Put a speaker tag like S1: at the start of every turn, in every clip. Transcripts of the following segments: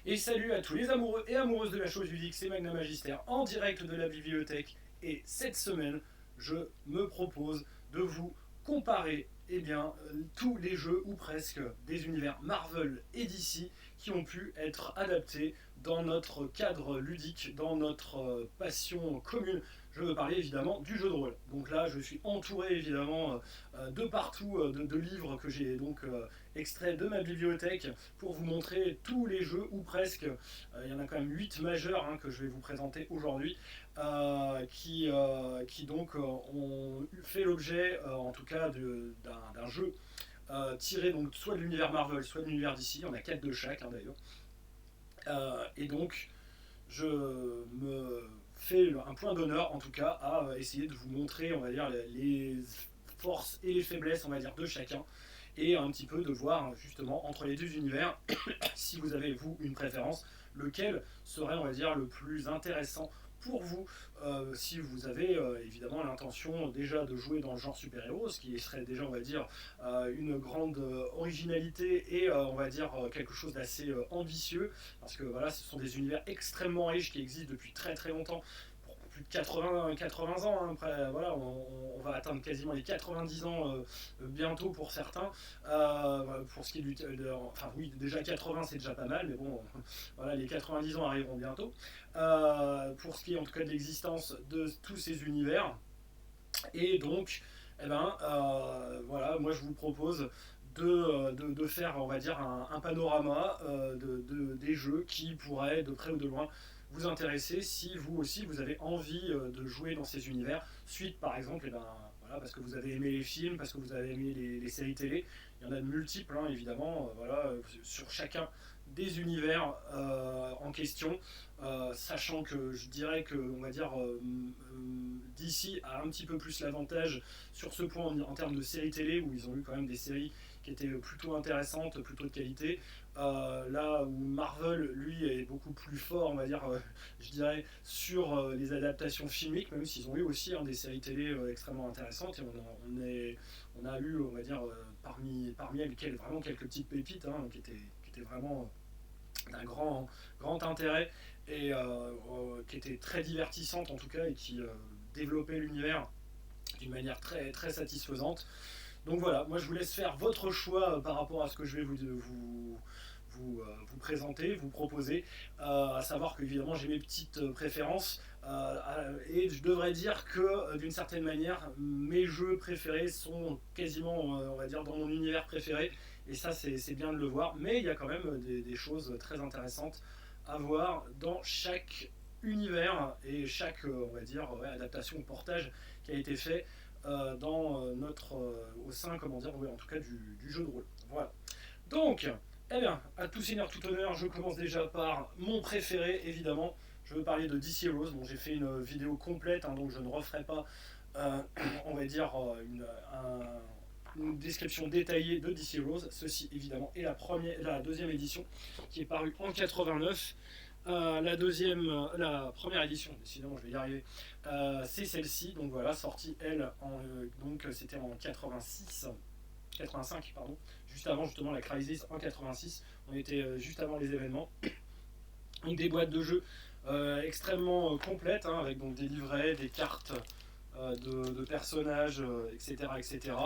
S1: Et salut à tous les amoureux et amoureuses de la chose ludique, c'est Magna Magister en direct de la bibliothèque. Et cette semaine, je me propose de vous comparer tous les jeux, ou presque, des univers Marvel et DC qui ont pu être adaptés dans notre cadre ludique, dans notre passion commune. Je veux parler évidemment du jeu de rôle. Donc là, je suis entouré évidemment de partout de livres que j'ai donc extraits de ma bibliothèque pour vous montrer tous les jeux, ou presque. Il y en a quand même 8 majeurs que je vais vous présenter aujourd'hui, qui donc ont fait l'objet, en tout cas, d'un jeu tiré donc soit de l'univers Marvel, soit de l'univers DC. Il y en a 4 de chaque d'ailleurs. Et donc, je me fais un point d'honneur, en tout cas, à essayer de vous montrer, on va dire, les forces et les faiblesses, on va dire, de chacun, et un petit peu de voir justement entre les deux univers, si vous avez vous une préférence, lequel serait, on va dire, le plus intéressant pour vous, si vous avez évidemment l'intention déjà de jouer dans le genre super-héros, ce qui serait déjà, on va dire, une grande originalité et on va dire quelque chose d'assez ambitieux, parce que voilà, ce sont des univers extrêmement riches qui existent depuis très très longtemps, plus de 80 ans. Après, voilà, on va atteindre quasiment les 90 ans bientôt pour certains. Pour ce qui est enfin oui, déjà 80 c'est déjà pas mal, mais bon, voilà, les 90 ans arriveront bientôt. Pour ce qui est en tout cas de l'existence de tous ces univers. Et donc, voilà, moi je vous propose de faire, on va dire, un panorama des jeux qui pourraient, de près ou de loin, vous intéresser si vous aussi vous avez envie de jouer dans ces univers. Suite, par exemple, voilà, parce que vous avez aimé les films, parce que vous avez aimé les séries télé. Il y en a de multiples, évidemment, voilà, sur chacun des univers en question, sachant que je dirais que, on va dire, DC a un petit peu plus l'avantage sur ce point en termes de séries télé, où ils ont eu quand même des séries qui étaient plutôt intéressantes, plutôt de qualité. Là où Marvel, lui, est beaucoup plus fort, on va dire, je dirais, sur les adaptations filmiques, même s'ils ont eu aussi des séries télé extrêmement intéressantes, et on a eu, on va dire, parmi elles, vraiment quelques petites pépites qui étaient vraiment d'un grand intérêt et qui était très divertissante en tout cas, et qui développait l'univers d'une manière très, très satisfaisante. Donc voilà, moi je vous laisse faire votre choix par rapport à ce que je vais vous présenter, vous proposer, à savoir que évidemment j'ai mes petites préférences, et je devrais dire que d'une certaine manière mes jeux préférés sont quasiment, on va dire, dans mon univers préféré, et ça c'est bien de le voir, mais il y a quand même des choses très intéressantes à voir dans chaque univers et chaque, on va dire, adaptation ou portage qui a été fait dans au sein, comment dire, en tout cas du jeu de rôle. Voilà. Donc, eh bien, à tout seigneur, tout honneur, je commence déjà par mon préféré, évidemment. Je veux parler de DC Heroes. Bon, j'ai fait une vidéo complète, donc je ne referai pas, on va dire, une description détaillée de DC Heroes. Ceci, évidemment, est la deuxième édition, qui est parue en 89. La première édition, décidément je vais y arriver, c'est celle-ci, donc voilà, sortie elle donc c'était en 85, pardon, juste avant justement la Crisis en 86. On était juste avant les événements. Donc des boîtes de jeux extrêmement complètes, avec donc des livrets, des cartes de personnages, etc. etc.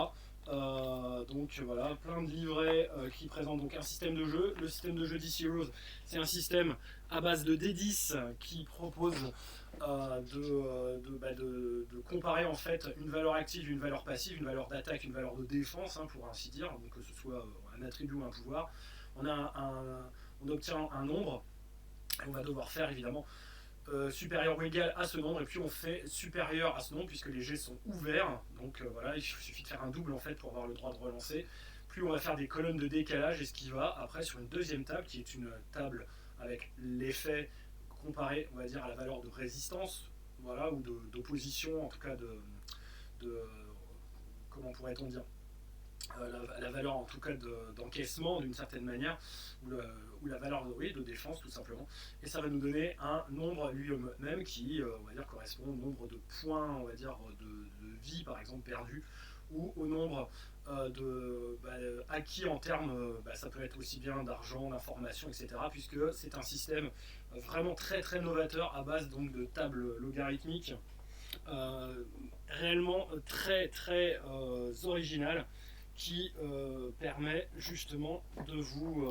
S1: Donc voilà, plein de livrets qui présentent donc un système de jeu. Le système de jeu DC Heroes, c'est un système à base de D10 qui propose de comparer en fait une valeur active, une valeur passive, une valeur d'attaque, une valeur de défense, pour ainsi dire, donc que ce soit un attribut ou un pouvoir. On obtient un nombre, et on va devoir faire évidemment supérieur ou égal à ce nombre, et puis on fait supérieur à ce nombre puisque les jets sont ouverts, donc voilà, il suffit de faire un double en fait pour avoir le droit de relancer. Plus on va faire des colonnes de décalage, et ce qui va après sur une deuxième table qui est une table avec l'effet comparé, on va dire, à la valeur de résistance, voilà, ou d'opposition, en tout cas de comment pourrait-on dire, la valeur en tout cas d'encaissement d'une certaine manière, ou la valeur de défense tout simplement. Et ça va nous donner un nombre lui-même qui, on va dire, correspond au nombre de points, on va dire, de vie par exemple perdu, ou au nombre acquis en termes, ça peut être aussi bien d'argent, d'informations, etc. Puisque c'est un système vraiment très très novateur à base donc de tables logarithmiques, réellement très très original, qui permet justement de vous...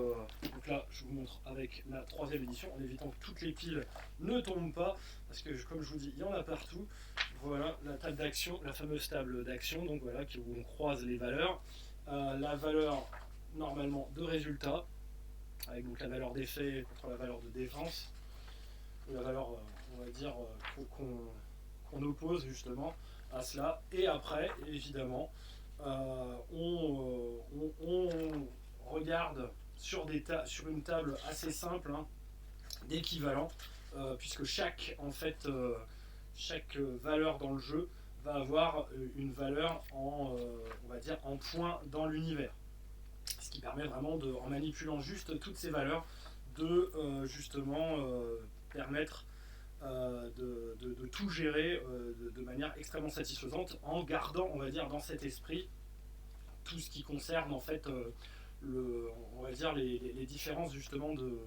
S1: donc là, je vous montre avec la troisième édition, en évitant que toutes les piles ne tombent pas, parce que comme je vous dis, il y en a partout. Voilà la table d'action, la fameuse table d'action, donc voilà, où on croise les valeurs. La valeur normalement de résultat, avec donc la valeur d'effet contre la valeur de défense, la valeur, on va dire, qu'on oppose justement à cela. Et après, évidemment, on regarde sur une table assez simple, hein, d'équivalent, puisque chaque valeur dans le jeu va avoir une valeur on va dire, en points dans l'univers. Ce qui permet vraiment, en manipulant juste toutes ces valeurs, de justement permettre de tout gérer de manière extrêmement satisfaisante, en gardant, on va dire, dans cet esprit tout ce qui concerne en fait on va dire les différences justement de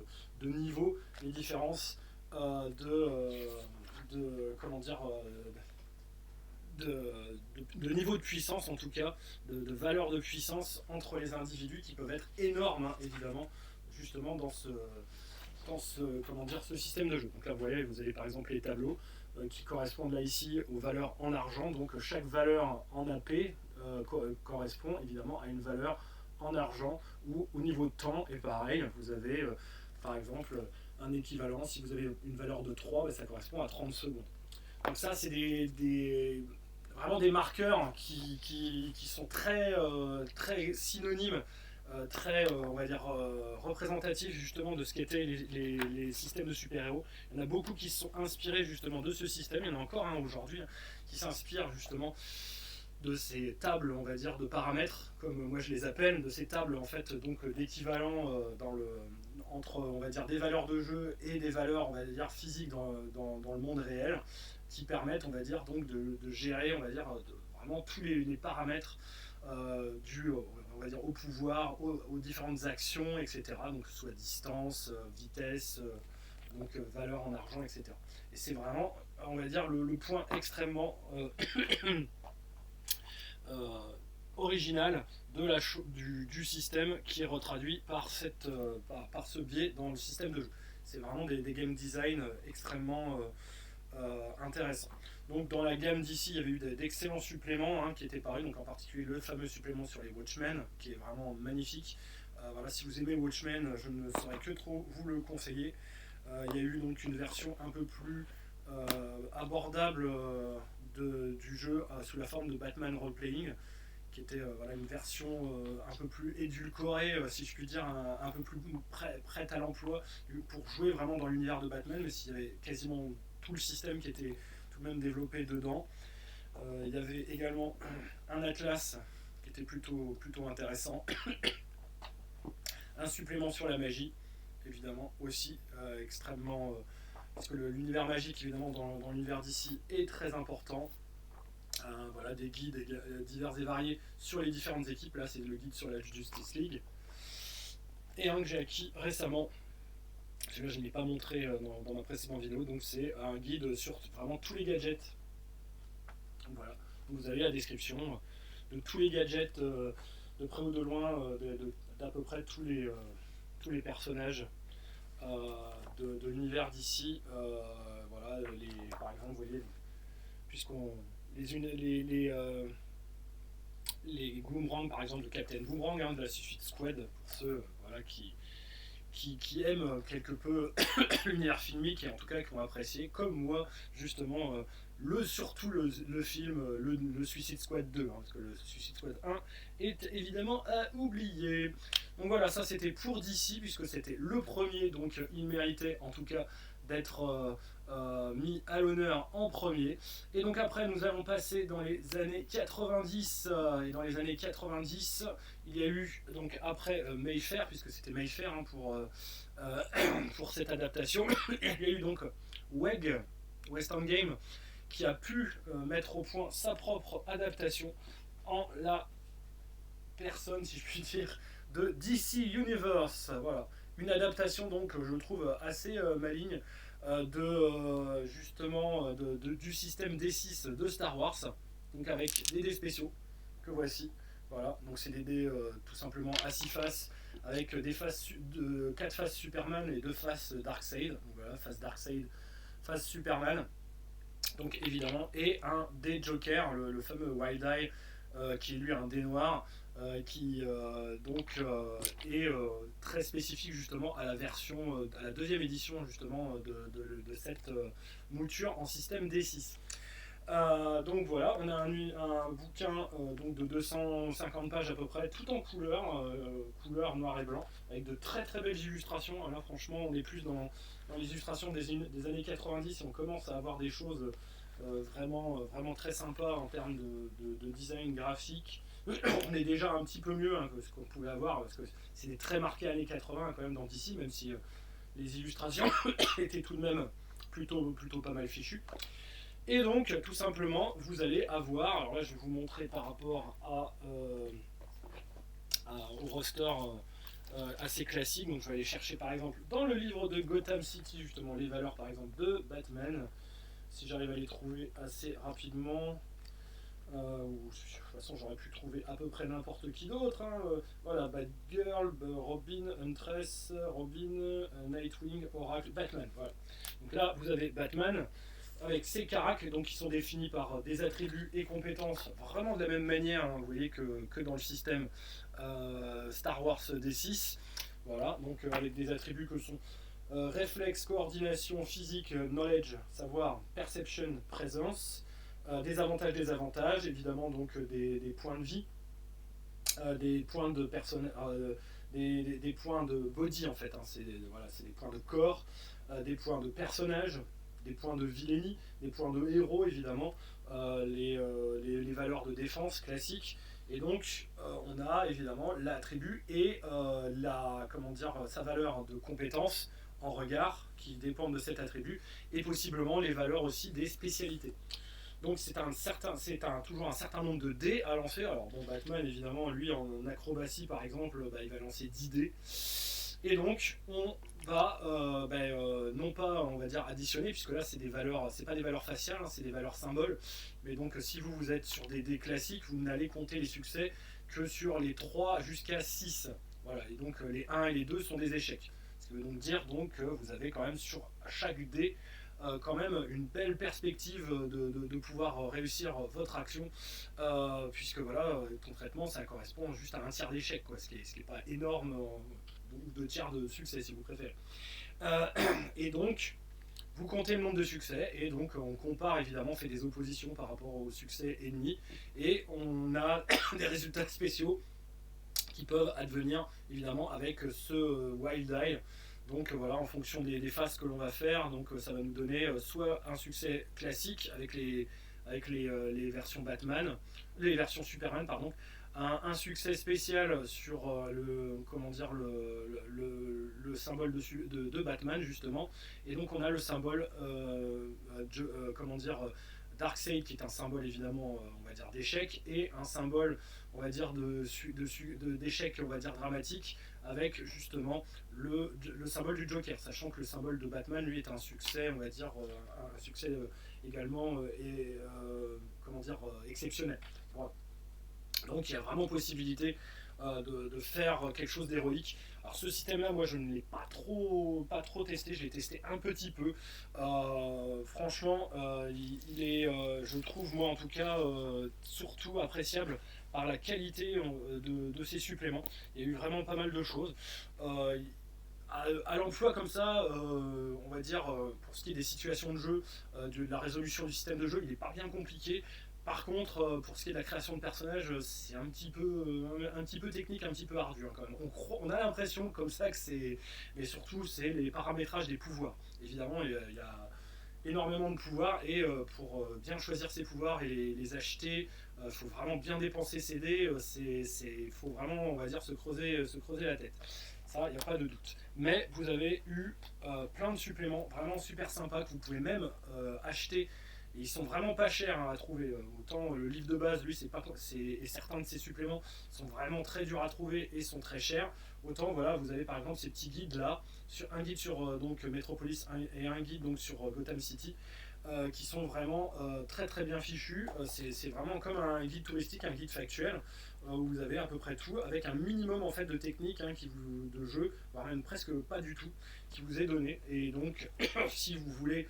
S1: niveau, les différences comment dire de niveau de puissance, en tout cas de valeur de puissance entre les individus, qui peuvent être énormes, hein, évidemment, justement dans ce comment dire, ce système de jeu. Donc là vous voyez, vous avez par exemple les tableaux qui correspondent là ici aux valeurs en argent. Donc chaque valeur en AP correspond évidemment à une valeur en argent, ou au niveau de temps est pareil. Vous avez par exemple un équivalent, si vous avez une valeur de 3, ça correspond à 30 secondes. Donc ça, c'est vraiment des marqueurs qui sont très, très synonymes, très, on va dire, représentatifs justement de ce qu'étaient les systèmes de super-héros. Il y en a beaucoup qui se sont inspirés justement de ce système. Il y en a encore un aujourd'hui, hein, qui s'inspire justement de ces tables, on va dire, de paramètres, comme moi je les appelle, de ces tables en fait donc d'équivalent entre, on va dire, des valeurs de jeu et des valeurs, on va dire, physiques dans le monde réel, qui permettent, on va dire, donc de gérer, on va dire, vraiment tous les paramètres dus, on va dire, au pouvoir, aux différentes actions, etc. Donc que ce soit distance, vitesse, donc valeur en argent, etc. Et c'est vraiment, on va dire, le point extrêmement original du système, qui est retraduit par ce biais dans le système de jeu. C'est vraiment des game design extrêmement intéressants. Donc dans la gamme d'ici, il y avait eu d'excellents suppléments, hein, qui étaient parus, donc en particulier le fameux supplément sur les Watchmen, qui est vraiment magnifique. Voilà, si vous aimez Watchmen, je ne saurais que trop vous le conseiller. Il y a eu donc une version un peu plus abordable du jeu, sous la forme de Batman Role-Playing, qui était voilà, une version un peu plus édulcorée, si je puis dire, un peu plus prête à l'emploi, pour jouer vraiment dans l'univers de Batman, mais s'il y avait quasiment tout le système qui était tout de même développé dedans. Il y avait également un atlas qui était plutôt intéressant, un supplément sur la magie, évidemment, aussi extrêmement... parce que l'univers magique, évidemment, dans l'univers d'ici, est très important. Voilà, des guides divers et variés sur les différentes équipes. Là, c'est le guide sur la Justice League. Et un que j'ai acquis récemment, celui-là je ne l'ai pas montré dans ma précédente vidéo, donc c'est un guide sur vraiment tous les gadgets. Donc voilà, vous avez la description de tous les gadgets, de près ou de loin, d'à peu près tous les personnages de l'univers d'ici. Voilà, par exemple, vous voyez, puisqu'on les Boomerang, par exemple, de Captain Boomerang, hein, de la Suicide Squad, pour ceux voilà, qui aiment quelque peu l'univers filmique, et en tout cas qui ont apprécié, comme moi, justement, surtout le film, le Suicide Squad 2, hein, parce que le Suicide Squad 1 est évidemment à oublier. Donc voilà, ça c'était pour DC, puisque c'était le premier, donc il méritait en tout cas d'être mis à l'honneur en premier. Et donc après, nous allons passer dans les années 90, et dans les années 90, il y a eu, donc après Mayfair, puisque c'était Mayfair, hein, pour cette adaptation, il y a eu donc WEG, Western Game, qui a pu mettre au point sa propre adaptation en la personne, si je puis dire, de DC Universe. Voilà, une adaptation donc, je trouve assez maligne justement du système D6 de Star Wars, donc avec des dés spéciaux que voici. Voilà, donc c'est des dés tout simplement à 6 faces, avec des faces 4 faces Superman et 2 faces Darkseid. Donc voilà, face Darkseid, face Superman. Donc évidemment, et un dé Joker, le fameux Wild Eye, qui est lui un dé noir, qui est très spécifique justement à la version, à la deuxième édition justement de cette mouture en système D6. Donc voilà, on a un bouquin donc de 250 pages à peu près, tout en couleur noir et blanc, avec de très très belles illustrations. Là franchement, on est plus dans les illustrations des années 90 et on commence à avoir des choses vraiment très sympas en termes de design graphique. On est déjà un petit peu mieux que ce qu'on pouvait avoir, parce que c'est très marqué années 80 quand même dans DC, même si les illustrations étaient tout de même plutôt pas mal fichues. Et donc, tout simplement, vous allez avoir, alors là je vais vous montrer par rapport au roster assez classique, donc je vais aller chercher par exemple dans le livre de Gotham City justement les valeurs par exemple de Batman, si j'arrive à les trouver assez rapidement. De toute façon j'aurais pu trouver à peu près n'importe qui d'autre, hein. Voilà, Batgirl, Robin, Huntress, Robin, Nightwing, Oracle, Batman, voilà. Donc là vous avez Batman avec ses caractères, donc qui sont définis par des attributs et compétences vraiment de la même manière, hein, vous voyez, que dans le système Star Wars D6. Voilà, donc avec des attributs que sont réflexe, coordination, physique, knowledge, savoir, perception, présence, des avantages, évidemment donc des points de vie, des points de personne, des points de body en fait, hein, c'est des points de corps, des points de personnage, des points de vilainie, des points de héros évidemment, les valeurs de défense classiques. Et donc on a évidemment l'attribut et sa valeur de compétence en regard qui dépendent de cet attribut, et possiblement les valeurs aussi des spécialités. Donc c'est toujours un certain nombre de dés à lancer. Alors bon, Batman évidemment, lui en acrobatie par exemple, il va lancer 10 dés. Et donc on va non pas on va dire additionner, puisque là c'est des valeurs, c'est pas des valeurs faciales, hein, c'est des valeurs symboles. Mais donc si vous êtes sur des dés classiques, vous n'allez compter les succès que sur les 3 jusqu'à 6. Voilà, et donc les 1 et les 2 sont des échecs. Ce qui veut donc dire que vous avez quand même sur chaque dé quand même une belle perspective de pouvoir réussir votre action, puisque voilà, concrètement ça correspond juste à un tiers d'échec, ce qui est pas énorme, ou 2 tiers de succès si vous préférez. Et donc vous comptez le nombre de succès, et donc on compare évidemment, on fait des oppositions par rapport au succès ennemi, et on a des résultats spéciaux qui peuvent advenir évidemment avec ce Wild Eye. Donc voilà, en fonction des phases que l'on va faire, donc ça va nous donner soit un succès classique avec les versions Batman, les versions Superman, pardon, un succès spécial sur le symbole de Batman justement, et donc on a le symbole Darkseid, qui est un symbole évidemment on va dire d'échec, et un symbole on va dire d'échec on va dire dramatique, avec justement le symbole du Joker, sachant que le symbole de Batman lui est un succès on va dire un succès également exceptionnel. Voilà. Donc il y a vraiment possibilité de faire quelque chose d'héroïque. Alors ce système-là, moi je ne l'ai pas trop testé, je l'ai testé un petit peu. Franchement, il est, je trouve moi en tout cas, surtout appréciable par la qualité de ses suppléments. Il y a eu vraiment pas mal de choses. À l'emploi comme ça, on va dire, pour ce qui est des situations de jeu, de la résolution du système de jeu, il n'est pas bien compliqué. Par contre, pour ce qui est de la création de personnages, c'est un petit peu technique, un petit peu ardu, hein, quand même. On a l'impression comme ça que c'est... Mais surtout, c'est les paramétrages des pouvoirs. Évidemment, il y a énormément de pouvoirs, et pour bien choisir ses pouvoirs et les acheter, il faut vraiment bien dépenser ses dés. Il faut vraiment, on va dire, se creuser la tête. Ça, il n'y a pas de doute. Mais vous avez eu plein de suppléments vraiment super sympas que vous pouvez même acheter Et ils sont vraiment pas chers à trouver. Autant le livre de base, lui, et certains de ses suppléments sont vraiment très durs à trouver et sont très chers. Autant voilà, vous avez par exemple ces petits guides là, un guide sur donc Metropolis et un guide donc sur Gotham City, qui sont vraiment très très bien fichus. C'est vraiment comme un guide touristique, un guide factuel, où vous avez à peu près tout, avec un minimum en fait de technique, de jeu, voire même presque pas du tout, qui vous est donné. Et donc, si vous voulez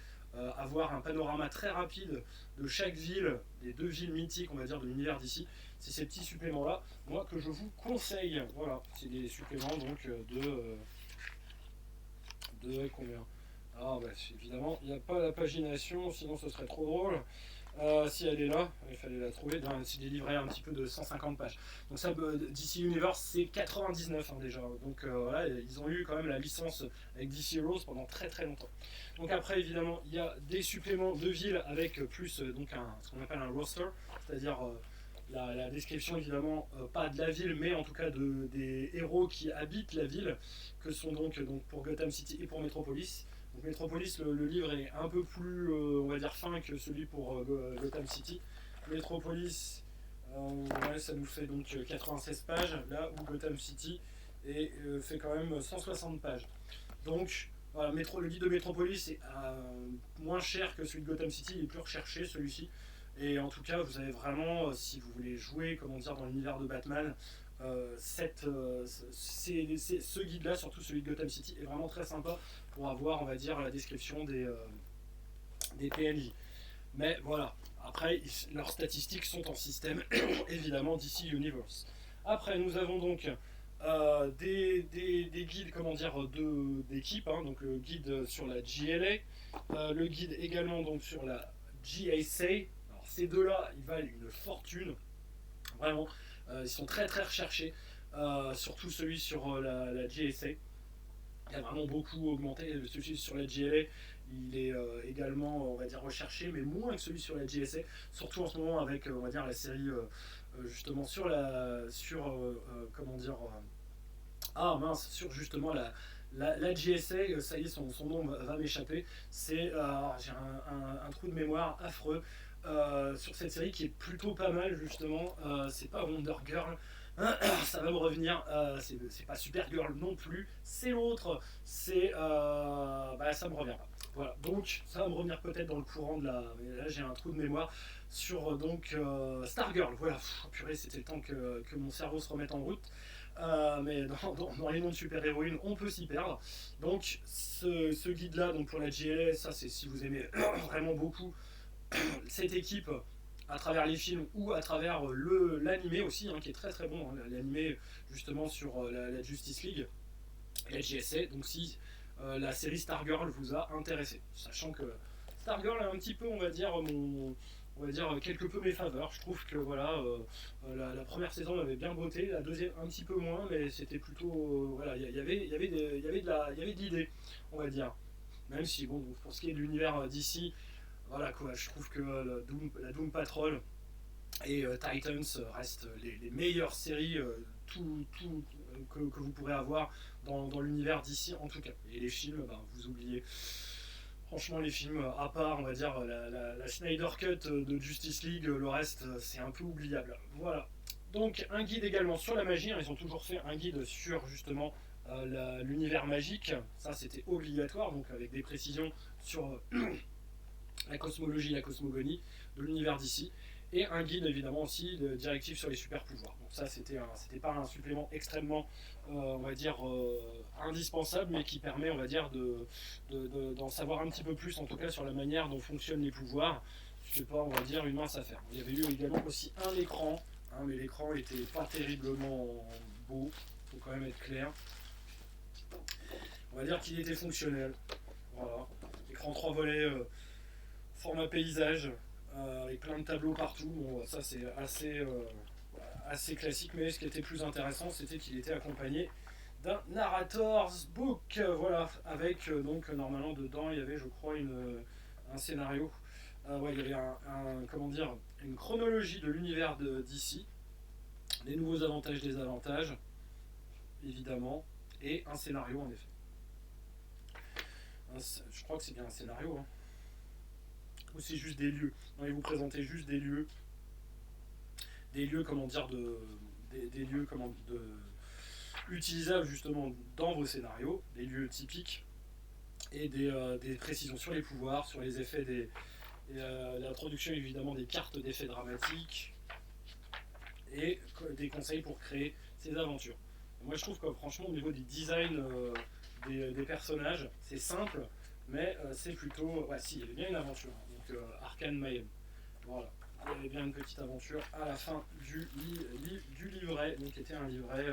S1: avoir un panorama très rapide de chaque ville, des 2 villes mythiques, on va dire, de l'univers d'ici, c'est ces petits suppléments-là, moi, que je vous conseille. Voilà, c'est des suppléments donc de combien. Ah bah évidemment, il n'y a pas la pagination, sinon ce serait trop drôle. Si elle est là, il fallait la trouver. C'est des livrets un petit peu de 150 pages. Donc ça, DC Universe, c'est 99 déjà. Donc voilà, ils ont eu quand même la licence avec DC Heroes pendant très très longtemps. Donc après, évidemment, il y a des suppléments de villes avec plus donc ce qu'on appelle un roster, c'est-à-dire la description évidemment pas de la ville, mais en tout cas des héros qui habitent la ville, que sont donc pour Gotham City et pour Metropolis. Donc Metropolis, le livre est un peu plus, on va dire, fin que celui pour Gotham City. Metropolis, ouais, ça nous fait donc 96 pages, là où Gotham City fait quand même 160 pages. Donc, voilà, le guide de Metropolis est moins cher que celui de Gotham City, il est plus recherché celui-ci. Et en tout cas, vous avez vraiment, si vous voulez jouer, comment dire, dans l'univers de Batman, ce guide-là, surtout celui de Gotham City, est vraiment très sympa pour avoir, on va dire, la description des PNJ. Mais voilà, après, leurs statistiques sont en système, évidemment, DC Universe. Après, nous avons donc des guides, comment dire, d'équipe, donc le guide sur la GLA, le guide également donc sur la GAC. Alors, ces deux-là, ils valent une fortune, vraiment. Ils sont très très recherchés, surtout celui sur la GSA. Il a vraiment beaucoup augmenté. Celui sur la GLA, il est également, on va dire, recherché, mais moins que celui sur la GSA. Surtout en ce moment avec, on va dire, la série justement comment dire, ah mince, sur justement la GSA, ça y est, son nom va m'échapper. J'ai un trou de mémoire affreux. Sur cette série qui est plutôt pas mal justement. C'est pas Wonder Girl, ça va me revenir. C'est pas Supergirl non plus, c'est l'autre. Ça me revient pas. Voilà, donc ça va me revenir peut-être dans le courant de la. Mais là j'ai un trou de mémoire sur Stargirl. Voilà, purée, c'était le temps que mon cerveau se remette en route. Mais dans les noms de super-héroïnes, on peut s'y perdre. Donc ce guide-là, donc pour la GLA, ça c'est si vous aimez vraiment beaucoup cette équipe à travers les films ou à travers l'animé aussi, qui est très très bon, l'animé justement sur la Justice League et la JSA. Donc si la série Stargirl vous a intéressé, sachant que Stargirl a un petit peu, on va dire, quelque peu mes faveurs. Je trouve que voilà, la première saison m'avait bien botté, la deuxième un petit peu moins, mais c'était plutôt voilà, il y avait de l'idée, on va dire. Même si bon, pour ce qui est de l'univers d'ici, voilà quoi, je trouve que la Doom Patrol et Titans restent les meilleures séries que vous pourrez avoir dans l'univers d'ici en tout cas. Et les films, vous oubliez. Franchement, les films, à part, on va dire, la Snyder Cut de Justice League, le reste, c'est un peu oubliable. Voilà. Donc, un guide également sur la magie. Ils ont toujours fait un guide sur, justement, l'univers magique. Ça, c'était obligatoire, donc avec des précisions sur la cosmologie, la cosmogonie de l'univers d'ici. Et un guide, évidemment, aussi de directives sur les super pouvoirs. Donc ça, c'était pas un supplément extrêmement, on va dire, indispensable, mais qui permet, on va dire, d'en savoir un petit peu plus, en tout cas, sur la manière dont fonctionnent les pouvoirs. C'est pas, on va dire, une mince affaire. Il y avait eu également aussi un écran, mais l'écran était pas terriblement beau, faut quand même être clair. On va dire qu'il était fonctionnel. Voilà. Écran 3 volets, format paysage, avec plein de tableaux partout. Bon, ça c'est assez classique, mais ce qui était plus intéressant, c'était qu'il était accompagné d'un narrator's book, voilà, avec donc normalement dedans il y avait, je crois, un scénario. Ouais, il y avait comment dire, une chronologie de l'univers d'ici, les nouveaux avantages, désavantages, évidemment, et un scénario en effet. Je crois que c'est bien un scénario. ou c'est juste des lieux. Non, ils vous présentaient juste des lieux comment dire des lieux comment de utilisables justement dans vos scénarios, des lieux typiques et des précisions sur les pouvoirs, sur les effets l'introduction évidemment des cartes d'effets dramatiques et des conseils pour créer ces aventures. Moi je trouve que franchement au niveau des designs des personnages, c'est simple, mais c'est plutôt. Ouais, si, il y avait bien une aventure. Donc Arcane Mayhem. Voilà. Il y avait bien une petite aventure à la fin du livret, donc qui était un livret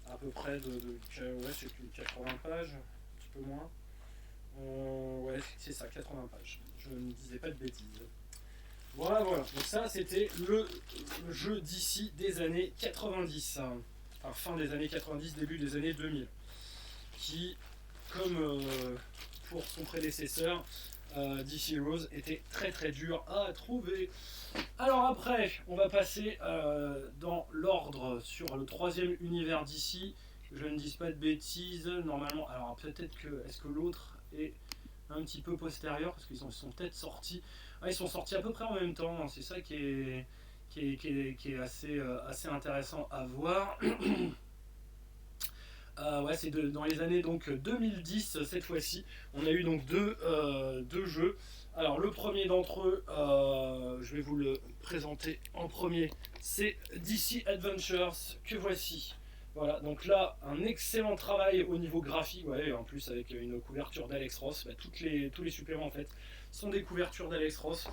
S1: à peu près ouais, c'est 80 pages, un petit peu moins. Ouais, c'est ça, 80 pages. Je ne disais pas de bêtises. Voilà, voilà. Donc ça, c'était le jeu d'ici des années 90. Enfin, fin des années 90, début des années 2000. Qui, comme pour son prédécesseur, DC Heroes, était très très dur à trouver. Alors après, on va passer dans l'ordre sur le troisième univers d'ici. Je ne dis pas de bêtises, normalement. Alors peut-être que est-ce que l'autre est un petit peu postérieur parce qu'ils sont peut-être sortis. Ah, ils sont sortis à peu près en même temps. Hein. C'est ça qui est assez intéressant à voir. Ouais, c'est dans les années donc 2010 cette fois-ci. On a eu donc deux jeux. Alors le premier d'entre eux, je vais vous le présenter en premier, c'est DC Adventures que voici. Voilà, donc là, un excellent travail au niveau graphique, ouais, en plus avec une couverture d'Alex Ross. Bah, tous les suppléments en fait sont des couvertures d'Alex Ross.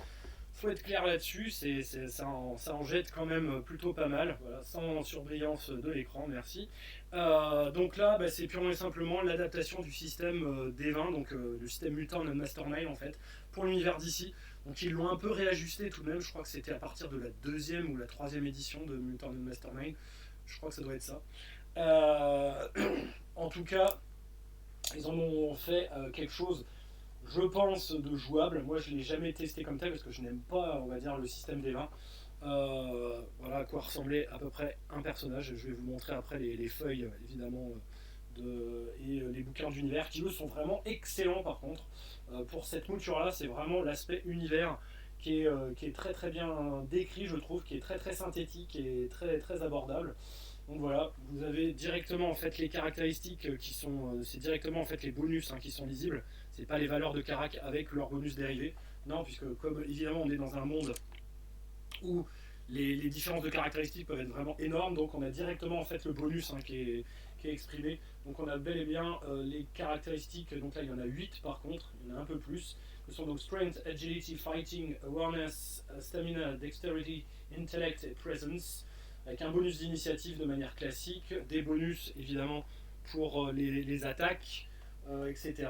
S1: Faut être clair là-dessus, ça en jette quand même plutôt pas mal, voilà, sans surbrillance de l'écran, merci. Donc là, bah, c'est purement et simplement l'adaptation du système D20, donc le système Mutant and Mastermind en fait, pour l'univers d'ici. Donc ils l'ont un peu réajusté tout de même, je crois que c'était à partir de la deuxième ou la troisième édition de Mutant and Mastermind, je crois que ça doit être ça. Euh, En tout cas, ils en ont fait quelque chose, je pense, de jouable. Moi, je ne l'ai jamais testé comme tel parce que je n'aime pas, on va dire, le système des vins. Voilà à quoi ressemblait à peu près un personnage. Je vais vous montrer après les feuilles, évidemment, et les bouquins d'univers qui, eux, sont vraiment excellents par contre. Pour cette mouture-là, c'est vraiment l'aspect univers qui est très très bien décrit, je trouve, qui est très très synthétique et très très abordable. Donc voilà, vous avez directement en fait les caractéristiques qui sont, c'est directement en fait les bonus qui sont lisibles. C'est pas les valeurs de carac avec leurs bonus dérivés. Non, puisque comme évidemment on est dans un monde où les différences de caractéristiques peuvent être vraiment énormes, donc on a directement en fait le bonus qui est exprimé. Donc on a bel et bien les caractéristiques, donc là il y en a 8 par contre, il y en a un peu plus, ce sont donc Strength, Agility, Fighting, Awareness, Stamina, Dexterity, Intellect et Presence, avec un bonus d'initiative de manière classique, des bonus évidemment pour les attaques, etc.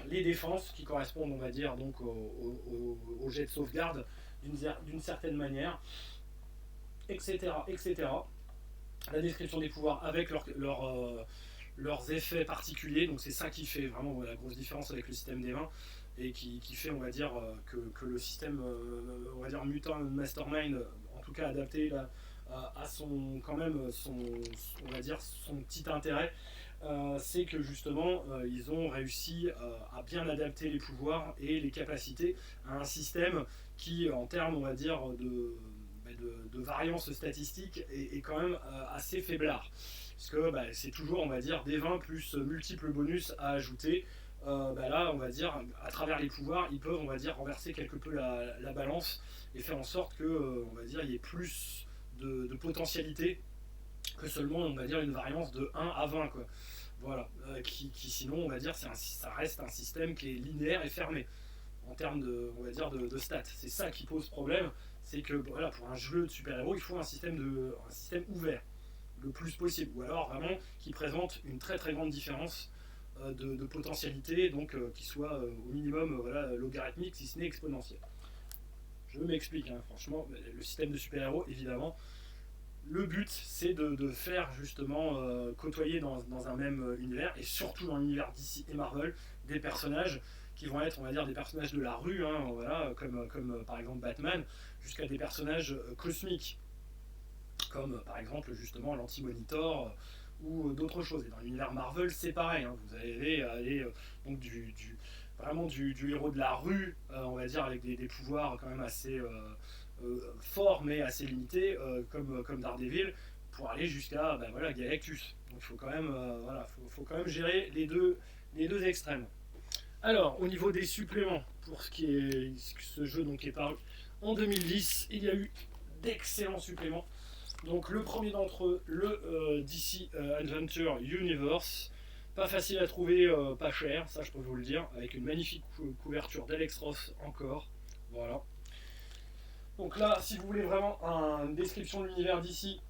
S1: Les défenses qui correspondent, on va dire, donc au jet de sauvegarde d'une certaine manière, etc., etc. La description des pouvoirs avec leurs effets particuliers, donc c'est ça qui fait vraiment la grosse différence avec le système des mains et qui fait, on va dire, que le système, on va dire, Mutant Mastermind, en tout cas adapté là, à son, quand même, on va dire, son petit intérêt, c'est que justement ils ont réussi à bien adapter les pouvoirs et les capacités à un système qui, en termes, on va dire, de variance statistique est quand même assez faiblard. Parce que c'est toujours, on va dire, des 20 plus multiples bonus à ajouter. Là, on va dire, à travers les pouvoirs, ils peuvent, on va dire, renverser quelque peu la balance et faire en sorte que, on va dire, il y ait plus de potentialité que seulement, on va dire, une variance de 1 à 20, quoi. Voilà, qui sinon, on va dire, ça reste un système qui est linéaire et fermé en termes on va dire, de stats. C'est ça qui pose problème, c'est que voilà, pour un jeu de super-héros, il faut un système ouvert le plus possible, ou alors vraiment qui présente une très très grande différence de potentialité, donc qui soit au minimum voilà, logarithmique, si ce n'est exponentielle. Je m'explique, franchement, le système de super-héros, évidemment, le but c'est de faire justement côtoyer dans un même univers, et surtout dans l'univers DC et Marvel, des personnages qui vont être, on va dire, des personnages de la rue, voilà, comme par exemple Batman, jusqu'à des personnages cosmiques, comme par exemple justement l'Anti-Monitor ou d'autres choses. Et dans l'univers Marvel, c'est pareil, vous allez aller donc vraiment du héros de la rue, on va dire, avec des pouvoirs quand même assez forts mais assez limités, comme Daredevil, pour aller jusqu'à voilà, Galactus. Donc il faut quand même, voilà, faut quand même gérer les deux extrêmes. Alors, au niveau des suppléments, pour ce qui est ce jeu donc, qui est paru en 2010, il y a eu d'excellents suppléments. Donc le premier d'entre eux, le DC Adventure Universe. Pas facile à trouver, pas cher, ça je peux vous le dire, avec une magnifique couverture d'Alex Ross encore. Voilà. Donc là, si vous voulez vraiment une description de l'univers d'ici,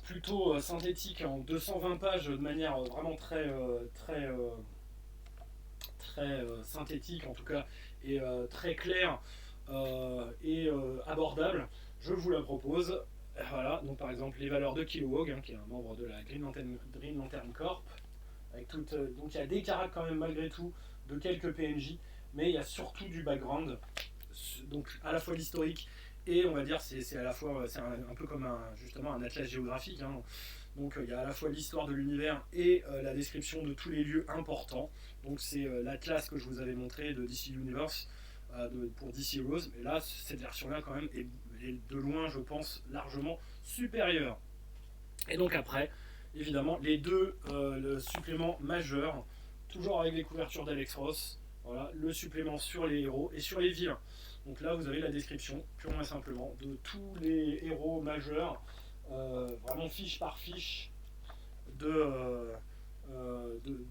S1: plutôt synthétique en 220 pages de manière vraiment très synthétique en tout cas et très claire et abordable, je vous la propose. Voilà, donc par exemple les valeurs de Kilowog, qui est un membre de la Green Lantern Corp. Avec toute, donc il y a des caractères quand même malgré tout de quelques PNJ, mais il y a surtout du background, donc à la fois l'historique et on va dire c'est à la fois c'est un peu comme justement un atlas géographique. Donc il y a à la fois l'histoire de l'univers et la description de tous les lieux importants. Donc c'est l'atlas que je vous avais montré de DC Universe pour DC Heroes, mais là cette version-là quand même est de loin, je pense, largement supérieure. Et donc après, évidemment, les deux le suppléments majeurs, toujours avec les couvertures d'Alex Ross, voilà, le supplément sur les héros et sur les vilains. Donc là, vous avez la description, purement et simplement, de tous les héros majeurs, vraiment fiche par fiche de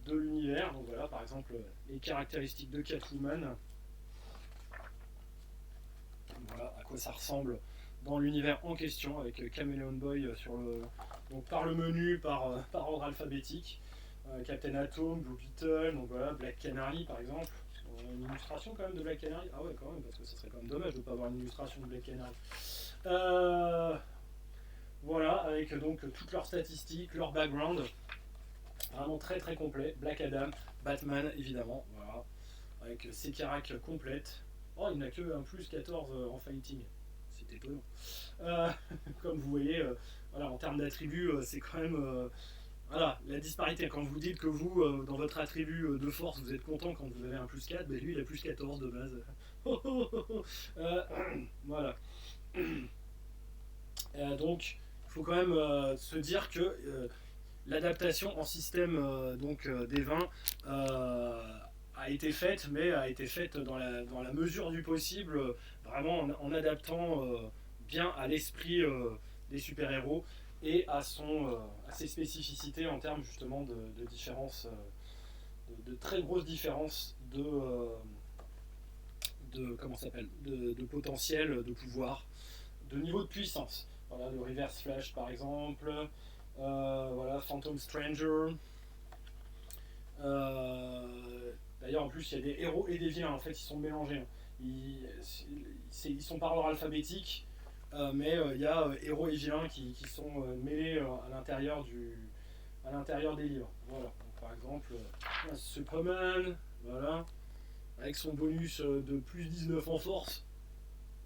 S1: l'univers. Donc voilà, par exemple, les caractéristiques de Catwoman. Voilà à quoi ça ressemble dans l'univers en question, avec Chameleon Boy donc par le menu, par ordre alphabétique. Captain Atom, Blue Beetle, donc voilà, Black Canary par exemple. On a une illustration quand même de Black Canary. Ah ouais, quand même, parce que ça serait quand même dommage de ne pas avoir une illustration de Black Canary. Voilà, avec donc toutes leurs statistiques, leur background, vraiment très très complet. Black Adam, Batman évidemment, voilà, avec ses caracs complètes. Oh, il n'a que un plus 14 en fighting, c'est étonnant. Comme vous voyez, voilà, en termes d'attributs, c'est quand même voilà, la disparité. Quand vous dites que vous, dans votre attribut de force, vous êtes content quand vous avez un plus 4, lui il a plus 14 de base. Voilà. Donc, il faut quand même se dire que l'adaptation en système des vins a été faite, mais a été faite dans la mesure du possible, vraiment en adaptant bien à l'esprit des super-héros et à ses spécificités en termes justement de différences, de très grosses différences comment s'appelle, de potentiel, de pouvoir, de niveau de puissance. Voilà, le Reverse Flash par exemple, voilà, Phantom Stranger. D'ailleurs, en plus, il y a des héros et des vilains, en fait, ils sont mélangés. Ils sont par ordre alphabétique, mais il y a héros et vilains qui sont mêlés à l'intérieur des livres. Voilà. Donc, par exemple, Superman, voilà, avec son bonus de plus 19 en force.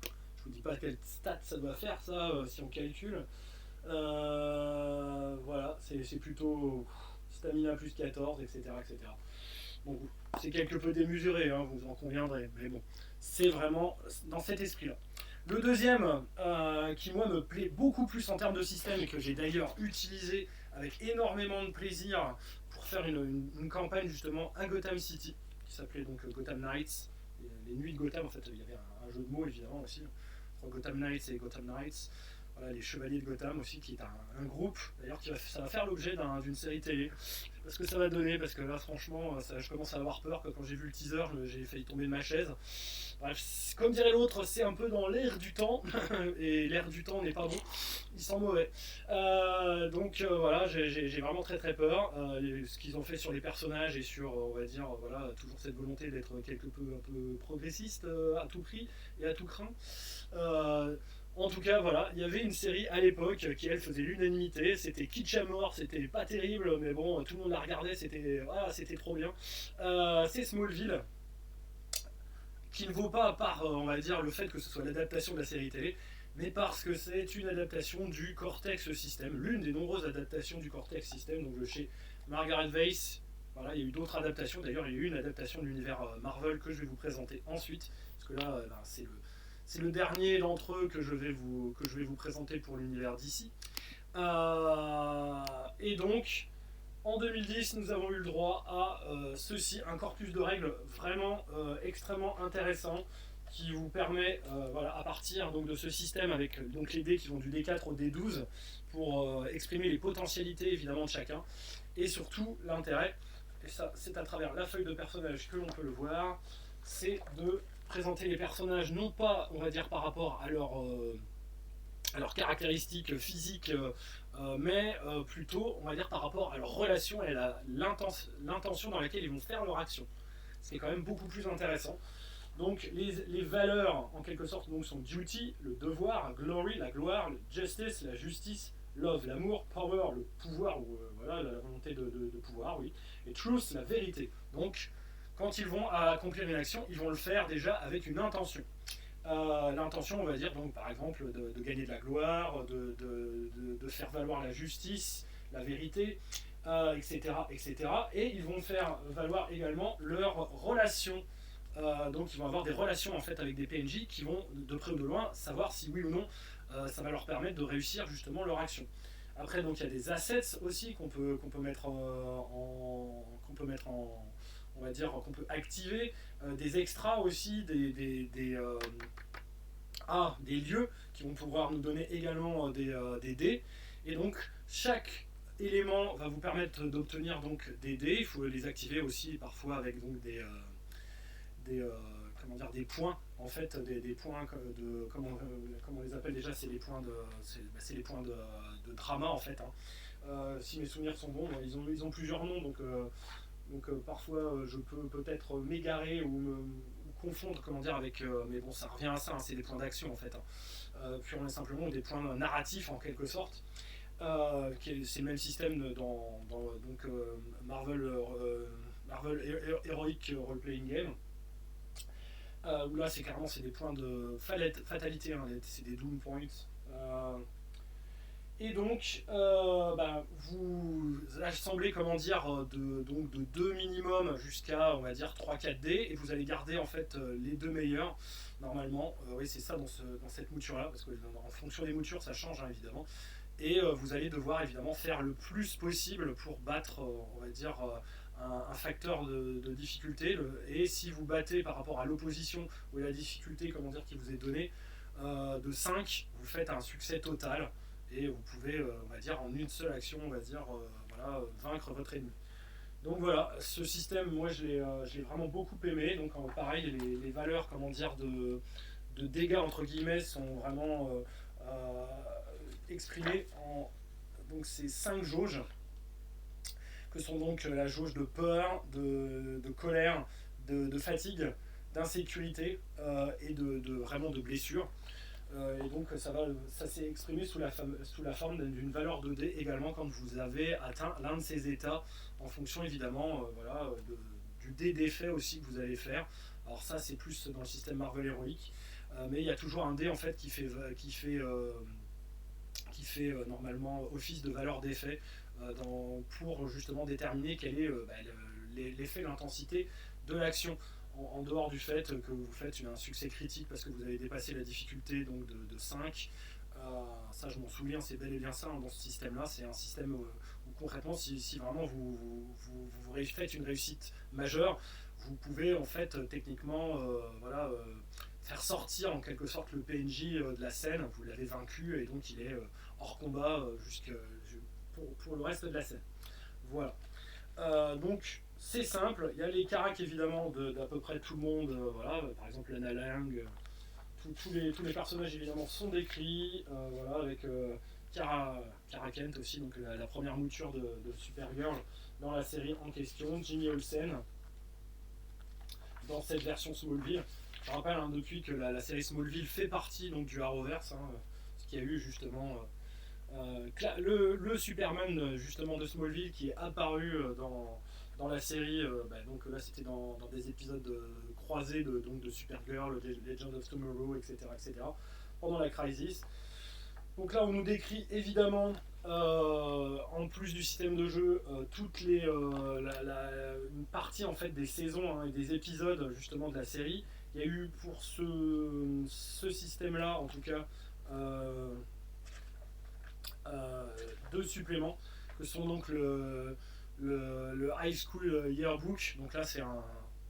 S1: Je vous dis pas quelle stat ça doit faire, ça, si on calcule. Voilà, c'est plutôt stamina plus 14, etc. etc. Bon, c'est quelque peu démesuré, vous en conviendrez, mais bon, c'est vraiment dans cet esprit-là. Le deuxième, qui moi me plaît beaucoup plus en termes de système, et que j'ai d'ailleurs utilisé avec énormément de plaisir pour faire une campagne justement à Gotham City, qui s'appelait donc Gotham Knights, les nuits de Gotham. En fait, il y avait un jeu de mots évidemment aussi, entre Gotham Knights et Gotham Knights. Voilà, les Chevaliers de Gotham aussi, qui est un groupe, d'ailleurs ça va faire l'objet d'une série télé. Je sais pas ce que ça va donner, parce que là franchement, je commence à avoir peur, que quand j'ai vu le teaser, j'ai failli tomber de ma chaise. Bref, comme dirait l'autre, c'est un peu dans l'air du temps, et l'air du temps n'est pas bon, il sent mauvais. Donc voilà, j'ai vraiment très très peur. Ce qu'ils ont fait sur les personnages et sur, on va dire, voilà, toujours cette volonté d'être un peu progressiste à tout prix et à tout craint. En tout cas, voilà, il y avait une série à l'époque qui, elle, faisait l'unanimité. C'était kitsch à mort, c'était pas terrible, mais bon, tout le monde la regardait, c'était trop bien. C'est Smallville, qui ne vaut pas par, on va dire, le fait que ce soit l'adaptation de la série télé, mais parce que c'est une adaptation du Cortex System, l'une des nombreuses adaptations du Cortex System, donc de chez Margaret Weiss. Voilà, il y a eu d'autres adaptations, d'ailleurs il y a eu une adaptation de l'univers Marvel que je vais vous présenter ensuite, parce que là ben, c'est le dernier d'entre eux que je vais vous présenter pour l'univers d'ici. Et donc, en 2010, nous avons eu le droit à ceci, un corpus de règles vraiment extrêmement intéressant qui vous permet, voilà, à partir donc, de ce système avec donc, les dés qui vont du D4 au D12 pour exprimer les potentialités évidemment de chacun et surtout l'intérêt, et ça c'est à travers la feuille de personnage que l'on peut le voir, c'est de présenter les personnages non pas on va dire par rapport à leurs caractéristiques physiques, mais plutôt, on va dire, par rapport à leur relation et à l'intention dans laquelle ils vont faire leur action. C'est quand même beaucoup plus intéressant. Donc les valeurs, en quelque sorte, donc, sont duty, le devoir, glory, la gloire, justice, la justice, love, l'amour, power, le pouvoir, ou voilà, la volonté de pouvoir, oui, et truth, la vérité. Donc, quand ils vont accomplir une action, ils vont le faire déjà avec une intention. L'intention, on va dire, donc, par exemple, de gagner de la gloire, de faire valoir la justice, la vérité, etc., etc. Et ils vont faire valoir également leurs relations. Donc, ils vont avoir des relations en fait avec des PNJ qui vont, de près ou de loin, savoir si oui ou non ça va leur permettre de réussir justement leur action. Après, donc, il y a des assets aussi qu'on peut mettre on va dire, qu'on peut activer, des extras aussi, des lieux qui vont pouvoir nous donner également des dés. Et donc, chaque élément va vous permettre d'obtenir donc des dés. Il faut les activer aussi parfois avec donc des, comment dire, des points. En fait, des points de comment on les appelle déjà, c'est les points les points de drama en fait. Hein. Si mes souvenirs sont bons, ils ont plusieurs noms donc parfois je peux peut-être m'égarer ou confondre comment dire avec mais bon ça revient à ça, hein, c'est des points d'action en fait. Hein. Puis on a simplement des points narratifs en quelque sorte. C'est le même système dans donc, Marvel Heroic Role Playing Game. Où là c'est carrément c'est des points de fatalité, hein, c'est des doom points. Et donc, vous assemblez, comment dire, donc de 2 minimum jusqu'à, on va dire, 3-4 dés, et vous allez garder, en fait, les 2 meilleurs, normalement. Oui, c'est ça dans cette mouture-là, parce que en fonction des moutures, ça change, hein, évidemment. Et vous allez devoir, évidemment, faire le plus possible pour battre, on va dire, un facteur de difficulté. Et si vous battez par rapport à l'opposition ou à la difficulté, comment dire, qui vous est donnée, de 5, vous faites un succès total. Et vous pouvez, on va dire, en une seule action, on va dire, voilà, vaincre votre ennemi. Donc voilà, ce système, moi, je l'ai vraiment beaucoup aimé. Donc pareil, les valeurs, comment dire, de dégâts entre guillemets sont vraiment exprimées en donc ces 5 jauges que sont donc la jauge de peur, de colère, de fatigue, d'insécurité et vraiment de blessure. Et donc ça s'est exprimé sous la forme d'une valeur de dé également quand vous avez atteint l'un de ces états en fonction évidemment voilà, du dé d'effet aussi que vous allez faire. Alors ça c'est plus dans le système Marvel héroïque, mais il y a toujours un dé en fait qui fait normalement office de valeur d'effet pour justement déterminer quel est l'effet, l'intensité de l'action. En dehors du fait que vous faites un succès critique parce que vous avez dépassé la difficulté donc de 5, ça je m'en souviens, c'est bel et bien ça, hein, dans ce système là, c'est un système où concrètement si vraiment vous faites une réussite majeure, vous pouvez en fait techniquement voilà, faire sortir en quelque sorte le PNJ de la scène, vous l'avez vaincu et donc il est hors combat pour le reste de la scène. Voilà. Donc c'est simple, il y a les caracs évidemment d'à peu près tout le monde, voilà, par exemple Lana Lang, tous les personnages évidemment sont décrits, voilà, avec Kara Kent aussi, donc la première mouture de Supergirl dans la série en question, Jimmy Olsen dans cette version Smallville. Je rappelle hein, depuis que la série Smallville fait partie donc, du Arrowverse, hein, ce qui a eu justement le Superman justement de Smallville qui est apparu dans la série, donc là c'était dans des épisodes croisés de Supergirl, Legend of Tomorrow, etc., etc., pendant la Crisis. Donc là on nous décrit évidemment En plus du système de jeu, toutes les, une partie en fait des saisons, hein, et des épisodes justement de la série, il y a eu pour ce système-là en tout cas euh, euh, deux suppléments que sont donc le High School Yearbook. Donc là c'est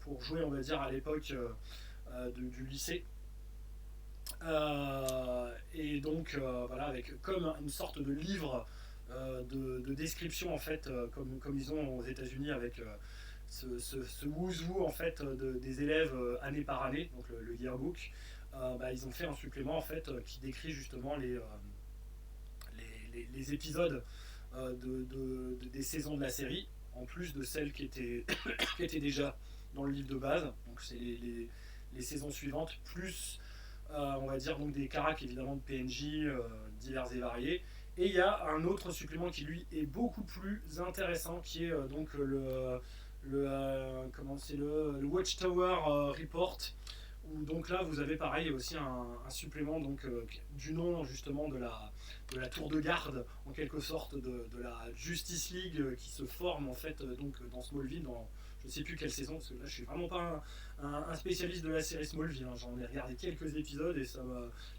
S1: pour jouer on va dire à l'époque du lycée. Et donc voilà, avec comme une sorte de livre de description en fait, comme ils ont aux États-Unis avec ce who's who en fait des élèves année par année, donc le yearbook. Bah, ils ont fait un supplément en fait qui décrit justement les épisodes des saisons de la série, en plus de celles qui étaient, qui étaient déjà dans le livre de base. Donc c'est les saisons suivantes, plus on va dire donc des caracs évidemment de PNJ divers et variés. Et il y a un autre supplément qui lui est beaucoup plus intéressant, qui est donc comment c'est le Watchtower Report, où donc là vous avez pareil aussi un supplément donc du nom justement de la tour de garde en quelque sorte de la Justice League qui se forme en fait donc dans Smallville dans je sais plus quelle saison, parce que là je suis vraiment pas un spécialiste de la série Smallville, hein. J'en ai regardé quelques épisodes et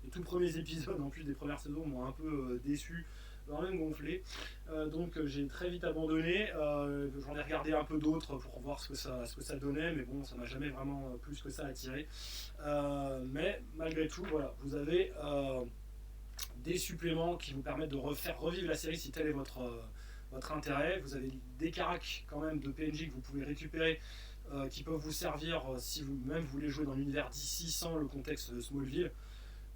S1: les tout premiers épisodes en plus des premières saisons m'ont un peu déçu, voire même gonflé. Donc j'ai très vite abandonné. J'en ai regardé un peu d'autres pour voir ce que ça donnait, mais bon, ça m'a jamais vraiment plus que ça attiré. Mais malgré tout, voilà, vous avez des suppléments qui vous permettent de revivre la série si tel est votre intérêt. Vous avez des caracs quand même de PNJ que vous pouvez récupérer qui peuvent vous servir si vous-même voulez jouer dans l'univers d'ici sans le contexte de Smallville.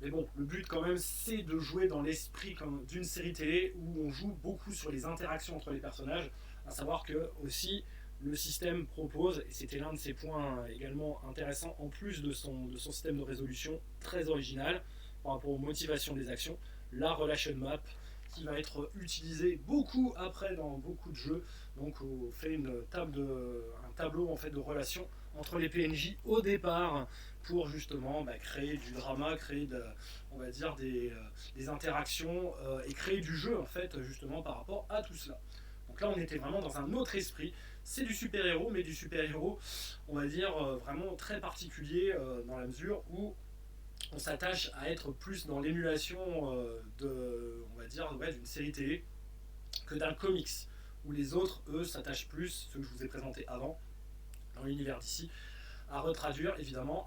S1: Mais bon, le but quand même, c'est de jouer dans l'esprit d'une série télé où on joue beaucoup sur les interactions entre les personnages, à savoir que aussi le système propose, et c'était l'un de ses points également intéressants, en plus de son système de résolution très original par rapport aux motivations des actions, la relation map qui va être utilisée beaucoup après dans beaucoup de jeux. Donc on fait un tableau en fait de relations entre les PNJ au départ pour justement créer du drama, créer on va dire des interactions et créer du jeu en fait justement par rapport à tout cela. Donc là on était vraiment dans un autre esprit. C'est du super-héros, mais du super-héros, on va dire, vraiment très particulier dans la mesure où on s'attache à être plus dans l'émulation on va dire, ouais, d'une série télé que d'un comics, où les autres, eux, s'attachent plus, ceux que je vous ai présentés avant, dans l'univers d'ici, à retraduire évidemment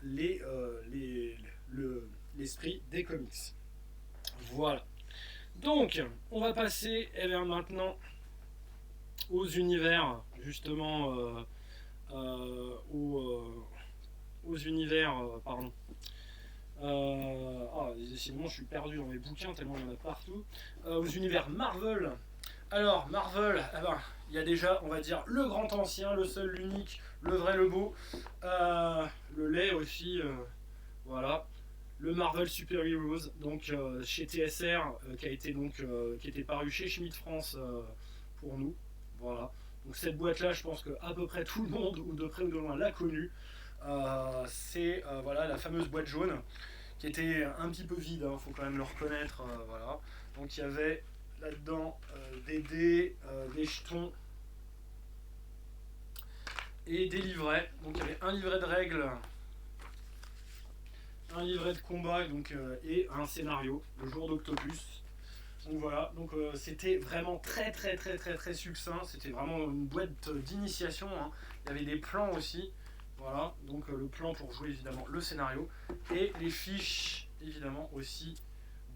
S1: l'esprit des comics. Voilà. Donc, on va passer maintenant aux univers, justement, aux univers, pardon. Décidément, je suis perdu dans mes bouquins tellement il y en a partout. Aux univers Marvel. Alors, Marvel, il y a déjà, on va dire, le grand ancien, le seul, l'unique, le vrai, le beau. Le lait aussi, voilà. Le Marvel Super Heroes, donc chez TSR, qui était paru chez Schmidt France pour nous. Voilà. Donc cette boîte-là, je pense que à peu près tout le monde, ou de près ou de loin, l'a connue. C'est voilà, la fameuse boîte jaune qui était un petit peu vide, il faut quand même le reconnaître. Voilà. Donc il y avait là-dedans des dés, des jetons et des livrets. Donc il y avait un livret de règles, un livret de combat et un scénario, le jour d'Octopus. Donc voilà, donc c'était vraiment très très très très très succinct, c'était vraiment une boîte d'initiation, hein. Il y avait des plans aussi, voilà, donc le plan pour jouer évidemment le scénario, et les fiches évidemment aussi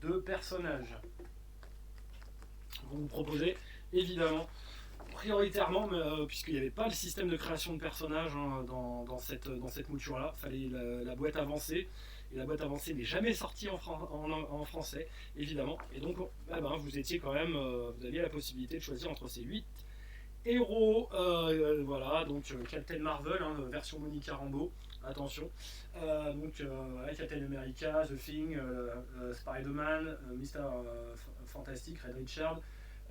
S1: de personnages. Vous proposez évidemment prioritairement, puisqu'il n'y avait pas le système de création de personnages hein, dans cette mouture-là, il fallait la boîte avancée. Et la boîte avancée n'est jamais sortie en français, évidemment. Et donc, vous étiez quand même, vous aviez la possibilité de choisir entre ces 8 héros. Voilà, donc Captain Marvel, hein, version Monica Rambeau, attention. Captain America, The Thing, Spider-Man, Mr. Fantastic, Red Richard,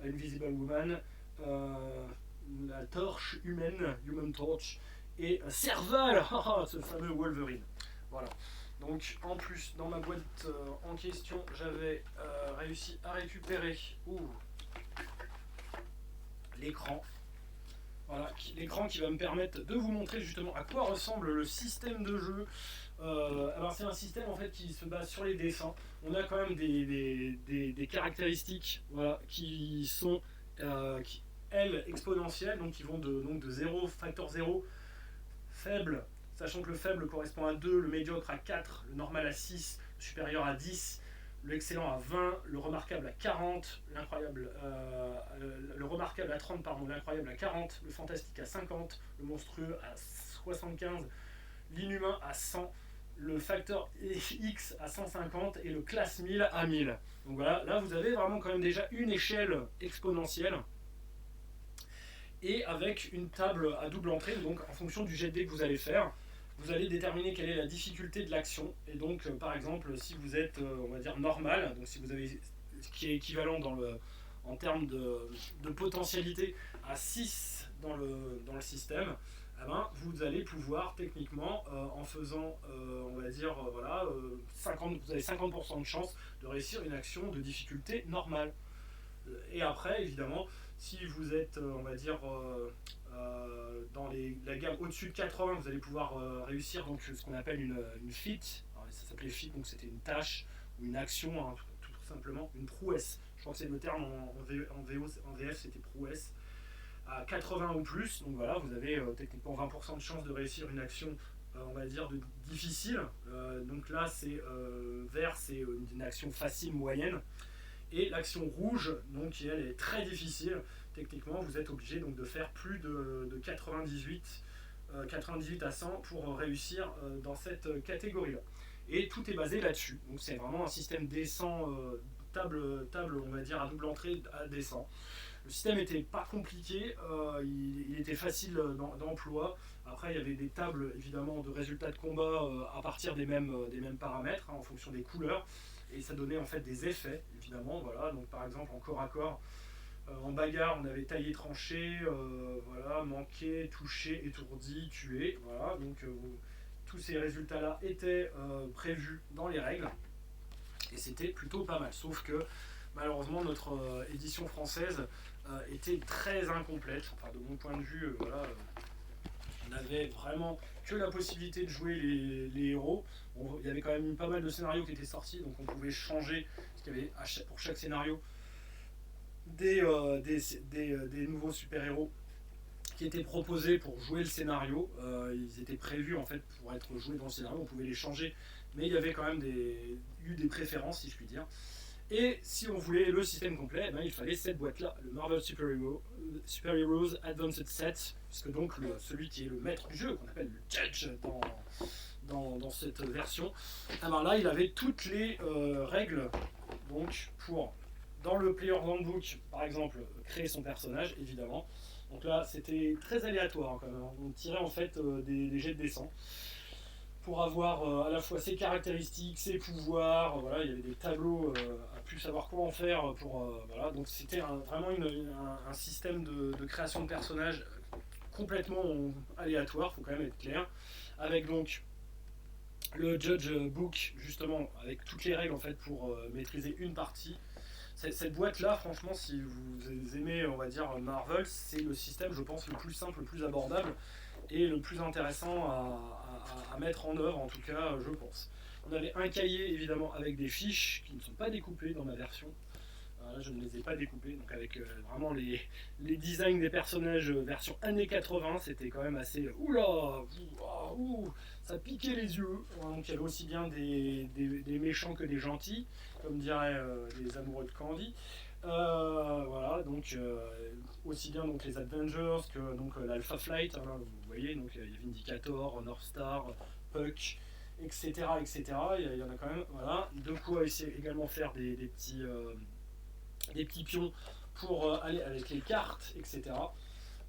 S1: Invisible Woman, la torche humaine, Human Torch, et Serval, ce fameux Wolverine. Voilà. Donc en plus, dans ma boîte en question, j'avais réussi à récupérer l'écran. Voilà, l'écran qui va me permettre de vous montrer justement à quoi ressemble le système de jeu. Alors c'est un système en fait qui se base sur les dessins. On a quand même des caractéristiques, voilà, qui sont elles exponentielles, donc qui vont de 0, facteur 0, faible, sachant que le faible correspond à 2, le médiocre à 4, le normal à 6, le supérieur à 10, l'excellent à 20, le remarquable à 40, le remarquable à 30, pardon, l'incroyable à 40, le fantastique à 50, le monstrueux à 75, l'inhumain à 100, le facteur X à 150 et le classe 1000 à 1000. Donc voilà, là vous avez vraiment quand même déjà une échelle exponentielle et avec une table à double entrée, donc en fonction du jet de dés que vous allez faire, vous allez déterminer quelle est la difficulté de l'action. Et donc par exemple si vous êtes on va dire normal, donc si vous avez ce qui est équivalent en termes de potentialité à 6 dans le système, eh ben, vous allez pouvoir techniquement en faisant on va dire voilà 50, vous avez 50% de chance de réussir une action de difficulté normale. Et après évidemment si vous êtes on va dire dans la gamme au-dessus de 80, vous allez pouvoir réussir donc ce qu'on appelle une feat. Alors, ça s'appelait feat, donc c'était une tâche ou une action, hein, tout simplement une prouesse. Je crois que c'est le terme en VF, c'était prouesse. À 80 ou plus, donc voilà, vous avez techniquement 20% de chance de réussir une action, on va dire, difficile. Donc là, c'est vert, c'est une action facile, moyenne. Et l'action rouge, donc qui elle est très difficile, techniquement, vous êtes obligé donc de faire plus de 98 à 100 pour réussir dans cette catégorie-là. Et tout est basé là-dessus. Donc c'est vraiment un système descend, table, on va dire, à double entrée à descend. Le système n'était pas compliqué, il était facile d'emploi. Après, il y avait des tables évidemment de résultats de combat à partir des mêmes paramètres, hein, en fonction des couleurs. Et ça donnait en fait des effets, évidemment. Voilà. Donc par exemple en corps à corps, en bagarre, on avait taillé, tranché, voilà, manqué, touché, étourdi, tué. Voilà. Donc tous ces résultats-là étaient prévus dans les règles. Et c'était plutôt pas mal. Sauf que malheureusement notre édition française était très incomplète. Enfin de mon point de vue, voilà, on n'avait vraiment que la possibilité de jouer les héros. Il y avait quand même eu pas mal de scénarios qui étaient sortis, donc on pouvait changer, parce qu'il y avait pour chaque scénario des nouveaux super-héros qui étaient proposés pour jouer le scénario. Ils étaient prévus en fait pour être joués dans le scénario, on pouvait les changer, mais il y avait quand même eu des préférences, si je puis dire. Et si on voulait le système complet, eh ben, il fallait cette boîte-là, le Marvel Super Heroes Advanced Set, puisque donc celui qui est le maître du jeu, qu'on appelle le Judge dans cette version, alors là il avait toutes les règles donc pour, dans le Player Handbook par exemple, créer son personnage évidemment. Donc là c'était très aléatoire quand même. On tirait en fait des jets de dessin pour avoir à la fois ses caractéristiques, ses pouvoirs, voilà, il y avait des tableaux à plus savoir comment faire pour voilà, donc c'était vraiment un système de création de personnages complètement aléatoire, faut quand même être clair, avec donc le Judge Book justement avec toutes les règles en fait pour maîtriser une partie. Cette boîte là, franchement, si vous aimez on va dire Marvel, c'est le système je pense le plus simple, le plus abordable et le plus intéressant à mettre en œuvre, en tout cas je pense. On avait un cahier évidemment avec des fiches qui ne sont pas découpées dans ma version. Là je ne les ai pas découpées, donc avec vraiment les designs des personnages version années 80, c'était quand même assez oula, ça piquait les yeux. Donc il y avait aussi bien des méchants que des gentils, comme diraient les amoureux de Candy. Voilà, donc aussi bien donc les Avengers que donc l'Alpha Flight, hein, vous voyez, donc il y a Vindicator, North Star, Puck, etc., etc. Il y en a quand même, voilà. De quoi essayer également faire des petits pions pour aller avec les cartes, etc.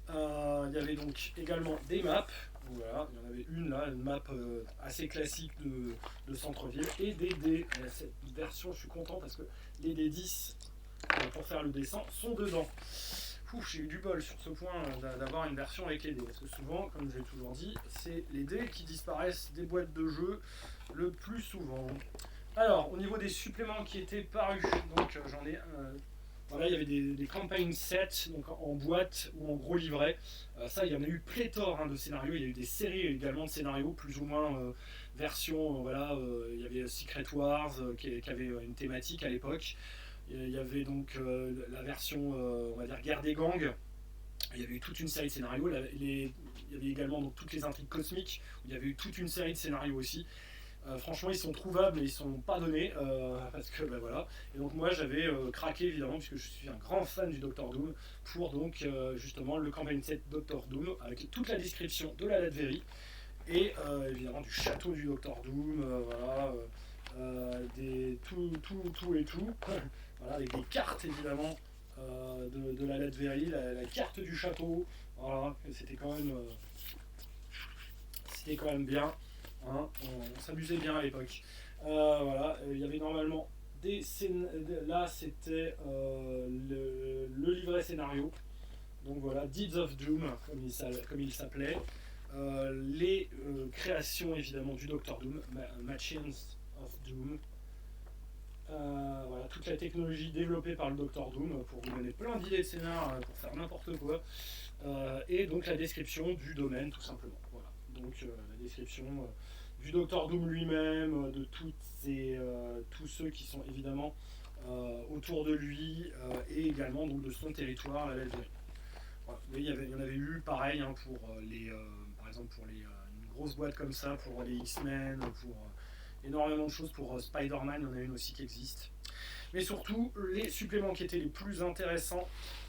S1: Il y avait donc également des maps. Voilà, il y en avait une là, une map assez classique de centre-ville et des dés. Cette version, je suis content parce que les dés 10 pour faire le dessin sont dedans. J'ai eu du bol sur ce point d'avoir une version avec les dés, parce que souvent, comme j'ai toujours dit, c'est les dés qui disparaissent des boîtes de jeu le plus souvent. Alors, au niveau des suppléments qui étaient parus, donc j'en ai Voilà, il y avait des campaign sets donc en boîte ou en gros livret. Ça, il y en a eu pléthore de scénarios. Il y a eu des séries également de scénarios, plus ou moins version. Voilà, il y avait Secret Wars qui avait une thématique à l'époque. Il y avait donc la version, on va dire, Guerre des gangs. Il y avait eu toute une série de scénarios. Il y avait également donc, toutes les intrigues cosmiques, où il y avait eu toute une série de scénarios aussi. Franchement, ils sont trouvables, mais ils sont pas donnés parce que voilà. Et donc moi, j'avais craqué évidemment puisque je suis un grand fan du Doctor Doom pour donc justement le campaign set Doctor Doom avec toute la description de la Latverie et évidemment du château du Doctor Doom, voilà, tout et tout, voilà, avec des cartes évidemment de la Latverie, la carte du château, voilà, c'était quand même bien. Hein, on s'amusait bien à l'époque. Voilà, il y avait normalement des scènes. Là, c'était le livret scénario. Donc voilà, Deeds of Doom, comme il s'appelait. Les créations évidemment du Doctor Doom, Machines of Doom. Voilà, toute la technologie développée par le Doctor Doom pour vous donner plein d'idées de scénar pour faire n'importe quoi. Et donc la description du domaine tout simplement. Voilà. Donc la description du Docteur Doom lui-même, de tous ceux qui sont évidemment autour de lui et également donc, de son territoire, la Latverie. Voilà. Il y en avait eu pareil pour par exemple pour une grosse boîte comme ça, pour les X-Men, pour énormément de choses, pour Spider-Man, il y en a une aussi qui existe. Mais surtout, les suppléments qui étaient les plus intéressants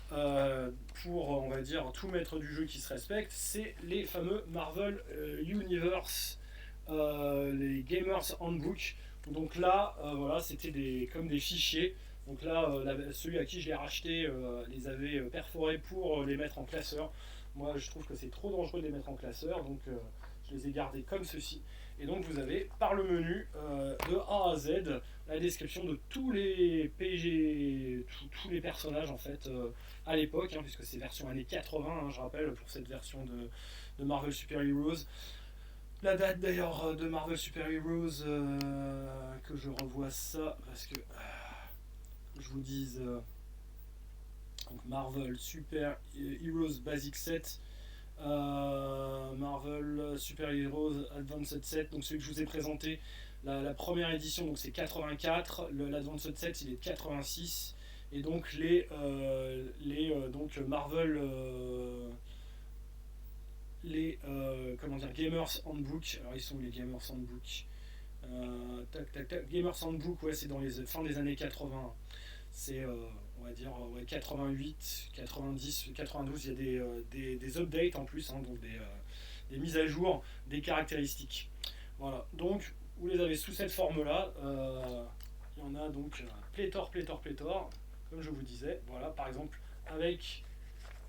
S1: pour, on va dire, tout maître du jeu qui se respecte, c'est les fameux Marvel Universe, les Gamers Handbook. Donc là, voilà, c'était comme des fichiers. Donc là, celui à qui je l'ai racheté les avait perforés pour les mettre en classeur. Moi, je trouve que c'est trop dangereux de les mettre en classeur, donc je les ai gardés comme ceci. Et donc vous avez par le menu de A à Z la description de tous les PG, tous les personnages en fait à l'époque, puisque c'est version années 80, je rappelle, pour cette version de Marvel Super Heroes. La date d'ailleurs de Marvel Super Heroes, que je revois ça, parce que je vous dise donc Marvel Super Heroes Basic Set, Marvel Super Heroes Advanced Set, donc celui que je vous ai présenté, la première édition, donc c'est 84, l'Advanced Set il est de 86, et donc donc Marvel comment dire, Gamers Handbook. Alors ils sont les Gamers Handbook. Gamers Handbook, ouais, c'est dans les fins des années 80. C'est on va dire 88, 90, 92. Il y a des updates en plus, donc des mises à jour des caractéristiques. Voilà. Donc vous les avez sous cette forme-là. Il y en a donc pléthore, comme je vous disais. Voilà, par exemple avec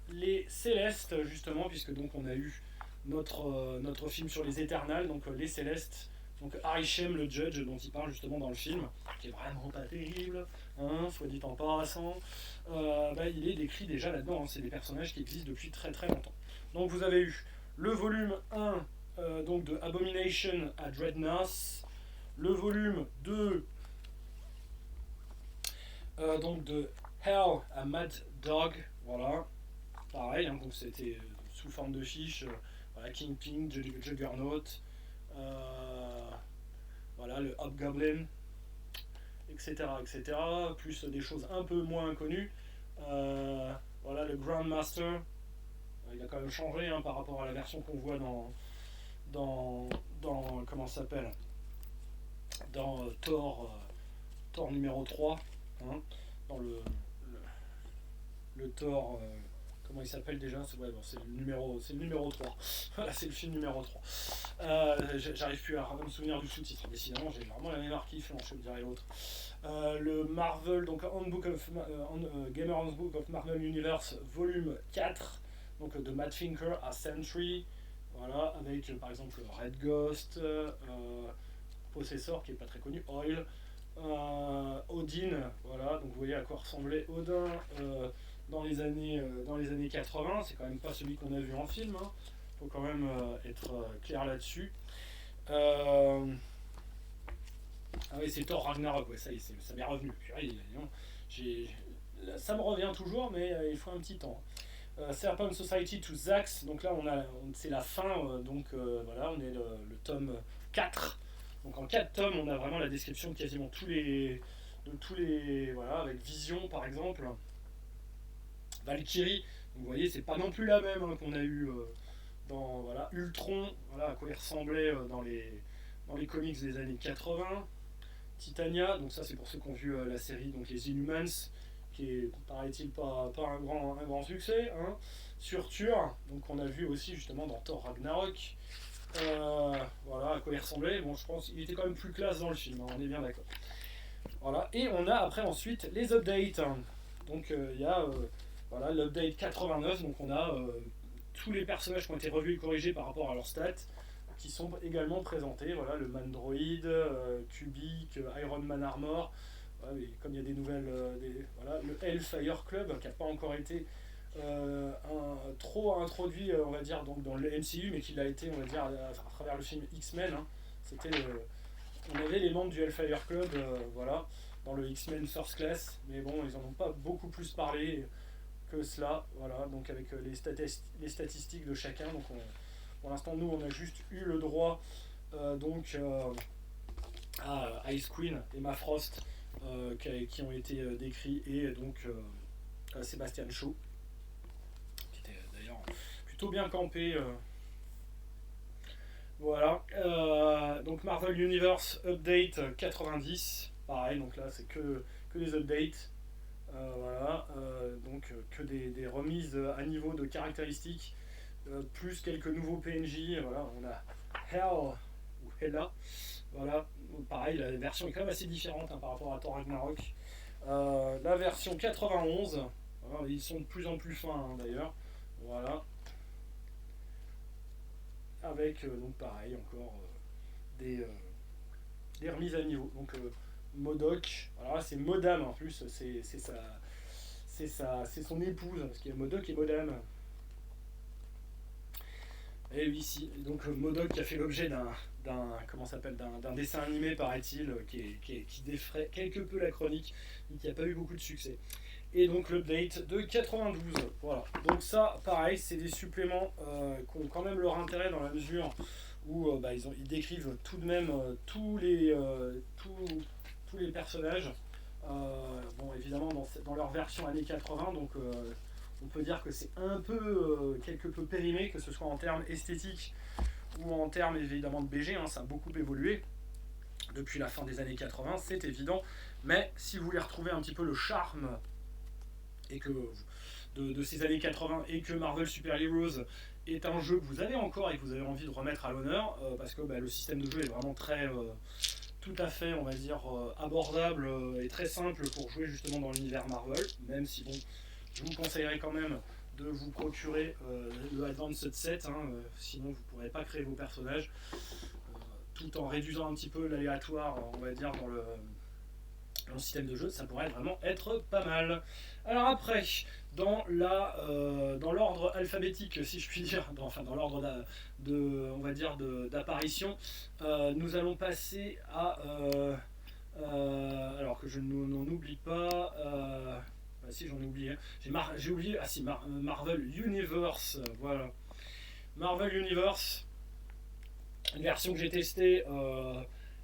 S1: les Célestes justement, puisque donc on a eu notre film sur les Éternals, donc les Célestes, donc Arishem le judge dont il parle justement dans le film, qui est vraiment pas terrible, soit dit en passant, il est décrit déjà là-dedans, c'est des personnages qui existent depuis très très longtemps. Donc vous avez eu le volume 1 donc de Abomination à Dreadnought, le volume 2 donc de Hell à Mad Dog, voilà, pareil, donc c'était sous forme de fiche, voilà, Kingpin, Juggernaut, voilà, le Hobgoblin, etc., plus des choses un peu moins connues, voilà, le Grandmaster, il a quand même changé par rapport à la version qu'on voit dans comment ça s'appelle, dans Thor numéro 3, dans le Thor, comment il s'appelle déjà, c'est le numéro 3. Voilà, c'est le film numéro 3. J'arrive plus à me souvenir du sous-titre, décidément j'ai vraiment la mémoire qui flanche, je dirais l'autre. Le Marvel, donc Gamer Handbook of Marvel Universe volume 4, donc de Matt Finker à Sentry, voilà, avec par exemple Red Ghost, Possessor qui est pas très connu, Oil, Odin, voilà, donc vous voyez à quoi ressemblait Odin dans les années 80, c'est quand même pas celui qu'on a vu en film, faut quand même être clair là-dessus. Ah oui, c'est Thor Ragnarok, ouais, ça y est, ça m'est revenu. J'ai ça me revient toujours, mais il faut un petit temps. Serpent Society to Zax, donc là c'est la fin, voilà, on est le tome 4. Donc en 4 tomes, on a vraiment la description de quasiment tous les voilà, avec Vision par exemple, Valkyrie. Donc vous voyez, c'est pas non plus la même hein, qu'on a eu dans voilà, Ultron, voilà à quoi il ressemblait dans les comics des années 80. Titania, donc ça c'est pour ceux qui ont vu la série, donc les Inhumans, qui est, paraît-il, pas un grand succès. Hein. Surtur, donc on a vu aussi justement dans Thor Ragnarok. Voilà à quoi il ressemblait. Bon, je pense qu'il était quand même plus classe dans le film, hein, on est bien d'accord. Voilà, et on a après ensuite les updates. Donc il y a voilà, l'update 89, donc on a tous les personnages qui ont été revus et corrigés par rapport à leurs stats qui sont également présentés. Voilà, le Mandroid, Kubik, Iron Man Armor. Voilà, comme il y a des nouvelles. Voilà, le Hellfire Club qui n'a pas encore été trop introduit, on va dire, donc, dans le MCU, mais qui l'a été, on va dire, à travers le film X-Men. Hein. C'était on avait les membres du Hellfire Club, voilà, dans le X-Men First Class, mais bon, ils en ont pas beaucoup plus parlé que cela, voilà, donc avec les statistiques de chacun. Donc pour l'instant, nous, on a juste eu le droit à Ice Queen et Ma Frost qui ont été décrits, et donc Sébastien Shaw, qui était d'ailleurs plutôt bien campé. Voilà. Donc Marvel Universe Update 90. Pareil, donc là c'est que des updates. Voilà. Donc que des remises à niveau de caractéristiques. Plus quelques nouveaux PNJ. Voilà, on a Hell ou Hella. Voilà. Pareil, la version est quand même assez différente hein, par rapport à Thor Ragnarok. La version 91. Voilà, ils sont de plus en plus fins hein, d'ailleurs. Voilà. Avec donc pareil encore des remises à niveau. Donc Modoc, alors là c'est Modam en plus, c'est son épouse, parce qu'il y a Modoc et Modam. Et oui, si. Donc Modoc qui a fait l'objet d'un dessin animé, paraît-il, qui défraie quelque peu la chronique, mais qui n'a pas eu beaucoup de succès. Et donc l'update de 92. Voilà. Donc ça, pareil, c'est des suppléments qui ont quand même leur intérêt dans la mesure où ils décrivent tout de même tous les personnages. Bon, évidemment, dans leur version années 80, donc on peut dire que c'est un peu, quelque peu périmé, que ce soit en termes esthétiques ou en termes évidemment de BG, hein, ça a beaucoup évolué depuis la fin des années 80, c'est évident. Mais si vous voulez retrouver un petit peu le charme et que de ces années 80 et que Marvel Super Heroes est un jeu que vous avez encore et que vous avez envie de remettre à l'honneur parce que le système de jeu est vraiment très tout à fait on va dire abordable et très simple pour jouer justement dans l'univers Marvel, même si bon je vous conseillerais quand même de vous procurer le Advanced Set hein, sinon vous ne pourrez pas créer vos personnages tout en réduisant un petit peu l'aléatoire on va dire dans le système de jeu, ça pourrait vraiment être pas mal. Alors après, dans l'ordre alphabétique, si je puis dire, dans l'ordre on va dire d'apparition, nous allons passer à alors que je n'en oublie pas. Si j'en ai oublié, j'ai oublié. Ah si, Marvel Universe, voilà. Marvel Universe, une version que j'ai testée.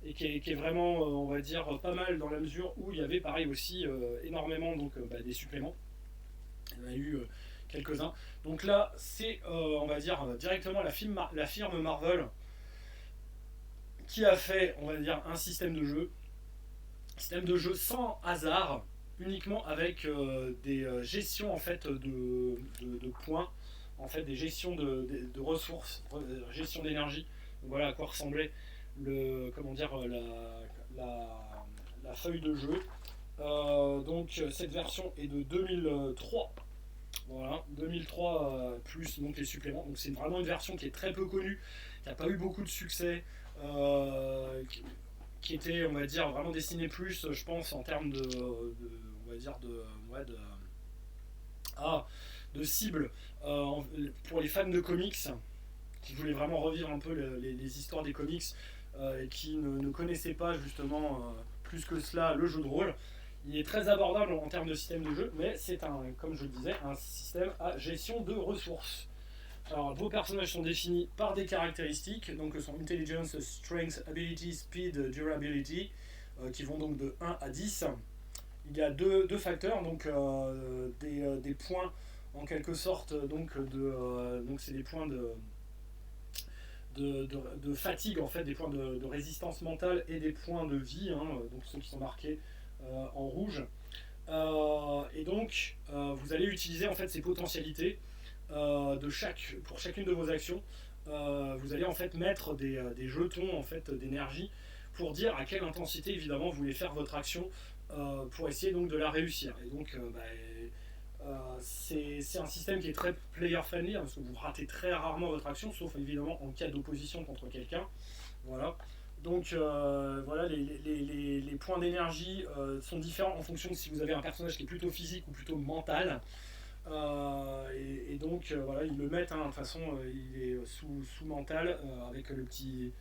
S1: Et qui est vraiment, on va dire, pas mal dans la mesure où il y avait pareil aussi énormément des suppléments. Il y en a eu quelques-uns. Donc là, c'est, on va dire, directement la firme Marvel qui a fait, on va dire, un système de jeu sans hasard, uniquement avec des gestions en fait de points, en fait des gestions de ressources, gestion d'énergie. Donc voilà à quoi ressemblait la feuille de jeu. Donc cette version est de 2003. Voilà, 2003 plus donc les suppléments. Donc c'est vraiment une version qui est très peu connue, qui n'a pas eu beaucoup de succès, qui était, on va dire, vraiment destinée plus, je pense, en termes on va dire de cible pour les fans de comics qui voulaient vraiment revivre un peu les histoires des comics et qui ne connaissaient pas justement plus que cela le jeu de rôle. Il est très abordable en termes de système de jeu, mais c'est comme je le disais, un système à gestion de ressources. Alors, vos personnages sont définis par des caractéristiques, donc sont intelligence, strength, ability, speed, durability, qui vont donc de 1 à 10. Il y a deux facteurs, donc des points en quelque sorte, donc c'est des points de fatigue en fait, des points de résistance mentale et des points de vie, hein, donc ceux qui sont marqués en rouge. Et donc vous allez utiliser en fait ces potentialités pour chacune de vos actions. Vous allez en fait mettre des jetons en fait d'énergie pour dire à quelle intensité évidemment vous voulez faire votre action pour essayer donc de la réussir. Et donc c'est un système qui est très player friendly, hein, parce que vous ratez très rarement votre action, sauf évidemment en cas d'opposition contre quelqu'un. Voilà. Donc voilà, les points d'énergie sont différents en fonction de si vous avez un personnage qui est plutôt physique ou plutôt mental. Et donc voilà, ils le mettent, hein, de toute façon, il est sous mental, avec le petit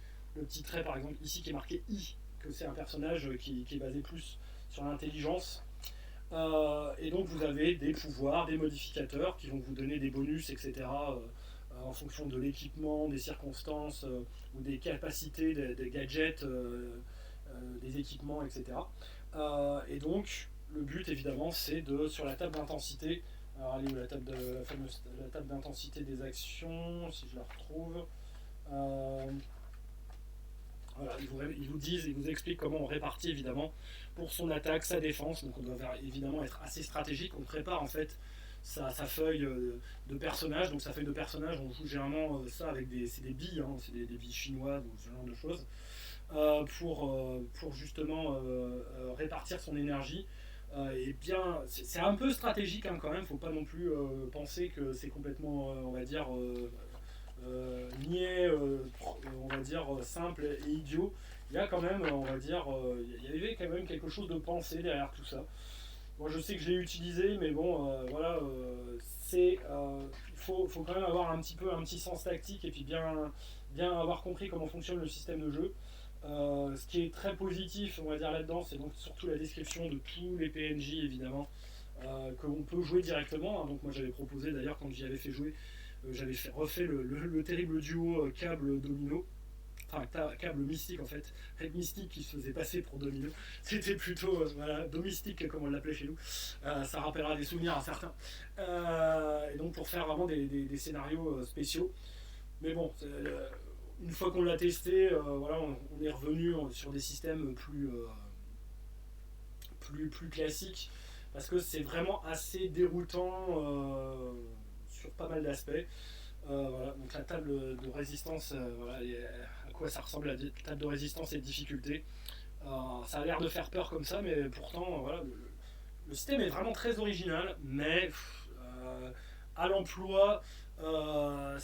S1: trait par exemple ici qui est marqué I, que c'est un personnage qui est basé plus sur l'intelligence. Et donc vous avez des pouvoirs, des modificateurs qui vont vous donner des bonus, etc. En fonction de l'équipement, des circonstances ou des capacités des gadgets, des équipements, etc. Et donc le but évidemment c'est de, sur la table d'intensité, alors elle est où la table d'intensité des actions, si je la retrouve. Voilà, ils vous disent, ils vous expliquent comment on répartit évidemment pour son attaque, sa défense. Donc on doit évidemment être assez stratégique. On prépare en fait sa feuille de personnage. Donc sa feuille de personnage, on joue généralement ça avec c'est des billes, hein, c'est des billes chinoises ou ce genre de choses, pour justement répartir son énergie. Et bien, c'est un peu stratégique, hein, quand même. Faut pas non plus penser que c'est complètement, on va dire, niais, on va dire, simple et idiot. Il y a quand même, on va dire, il y avait quand même quelque chose de pensé derrière tout ça. Moi, je sais que je l'ai utilisé, mais bon, voilà, il faut quand même avoir un petit sens tactique et puis bien avoir compris comment fonctionne le système de jeu. Ce qui est très positif, on va dire, là-dedans, c'est donc surtout la description de tous les PNJ, évidemment, que l'on peut jouer directement, hein. Donc moi j'avais proposé d'ailleurs, quand j'y avais fait jouer, j'avais refait le terrible duo câble-domino, enfin câble mystique en fait, Red Mystique qui se faisait passer pour Domino. C'était plutôt voilà, domestique comme on l'appelait chez nous. Ça rappellera des souvenirs à certains. Et donc pour faire vraiment des scénarios spéciaux. Mais bon, une fois qu'on l'a testé, voilà, on est revenu sur des systèmes plus classiques, parce que c'est vraiment assez déroutant sur pas mal d'aspects. Voilà, donc la table de résistance, voilà, à quoi ça ressemble la table de résistance et de difficulté. Ça a l'air de faire peur comme ça, mais pourtant, voilà, le système est vraiment très original, mais à l'emploi, ouais,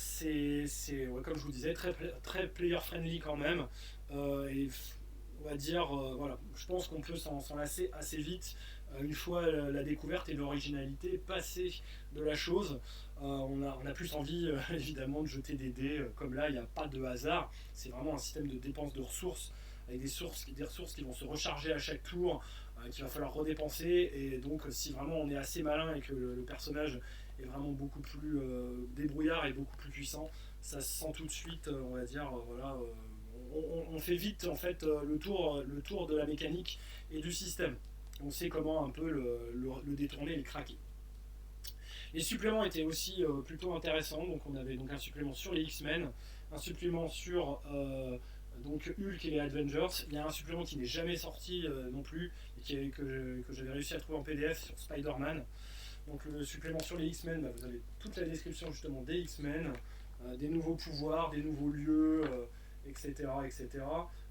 S1: comme je vous disais, très player friendly quand même. Et on va dire, voilà, je pense qu'on peut s'en lasser assez vite une fois la découverte et l'originalité passée de la chose. On a plus envie évidemment de jeter des dés, comme là il n'y a pas de hasard, c'est vraiment un système de dépense de ressources avec des ressources qui vont se recharger à chaque tour, qu'il va falloir redépenser. Et donc si vraiment on est assez malin et que le personnage est vraiment beaucoup plus débrouillard et beaucoup plus puissant, ça se sent tout de suite, on va dire, voilà, on fait vite en fait le tour de la mécanique et du système. On sait comment un peu le détourner et le craquer. Les suppléments étaient aussi plutôt intéressants. Donc on avait donc un supplément sur les X-Men, un supplément sur donc Hulk et les Avengers. Il y a un supplément qui n'est jamais sorti non plus, et que j'avais réussi à trouver en PDF sur Spider-Man. Donc le supplément sur les X-Men, bah, vous avez toute la description justement des X-Men, des nouveaux pouvoirs, des nouveaux lieux, etc., etc.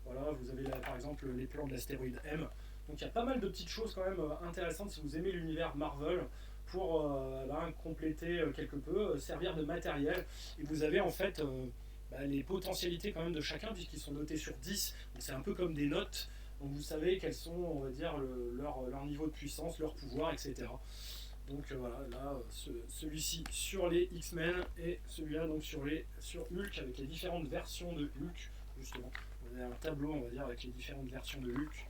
S1: Voilà, vous avez là par exemple les plans de l'astéroïde M. Donc il y a pas mal de petites choses quand même intéressantes si vous aimez l'univers Marvel, pour compléter quelque peu, servir de matériel. Et vous avez en fait les potentialités quand même de chacun, puisqu'ils sont notés sur 10. Donc c'est un peu comme des notes. Donc vous savez quels sont, on va dire, leur niveau de puissance, leur pouvoir, etc. Donc voilà, là, celui-ci sur les X-Men et celui-là donc sur Hulk, avec les différentes versions de Hulk, justement. Vous avez un tableau, on va dire, avec les différentes versions de Hulk.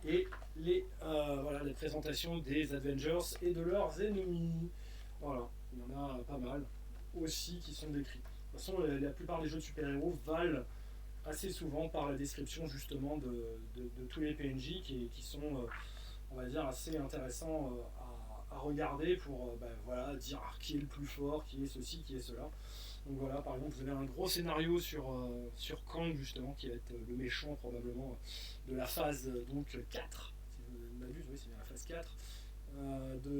S1: et voilà, les présentations des Avengers et de leurs ennemis. Voilà, il y en a pas mal aussi qui sont décrits. De toute façon, la plupart des jeux de super-héros valent assez souvent par la description justement de tous les PNJ qui sont, on va dire, assez intéressants à regarder pour voilà, dire qui est le plus fort, qui est ceci, qui est cela. Donc voilà, par exemple, vous avez un gros scénario sur Kang, justement, qui va être le méchant probablement de la phase donc 4, si je ne m'abuse, oui, c'est bien la phase 4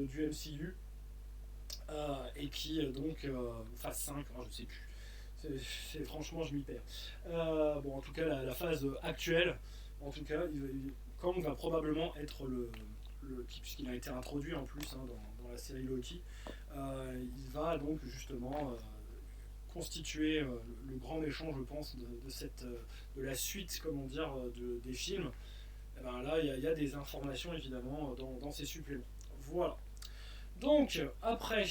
S1: du MCU, et qui donc, phase 5, je ne sais plus. Franchement, je m'y perds. Bon, en tout cas, la phase actuelle, en tout cas, Kang va probablement être puisqu'il a été introduit en plus dans la série Loki, il va donc justement constituer le grand méchant, je pense, de la suite, comment dire, des films. Et ben là, il y a des informations évidemment dans ces suppléments. Voilà. Donc, après,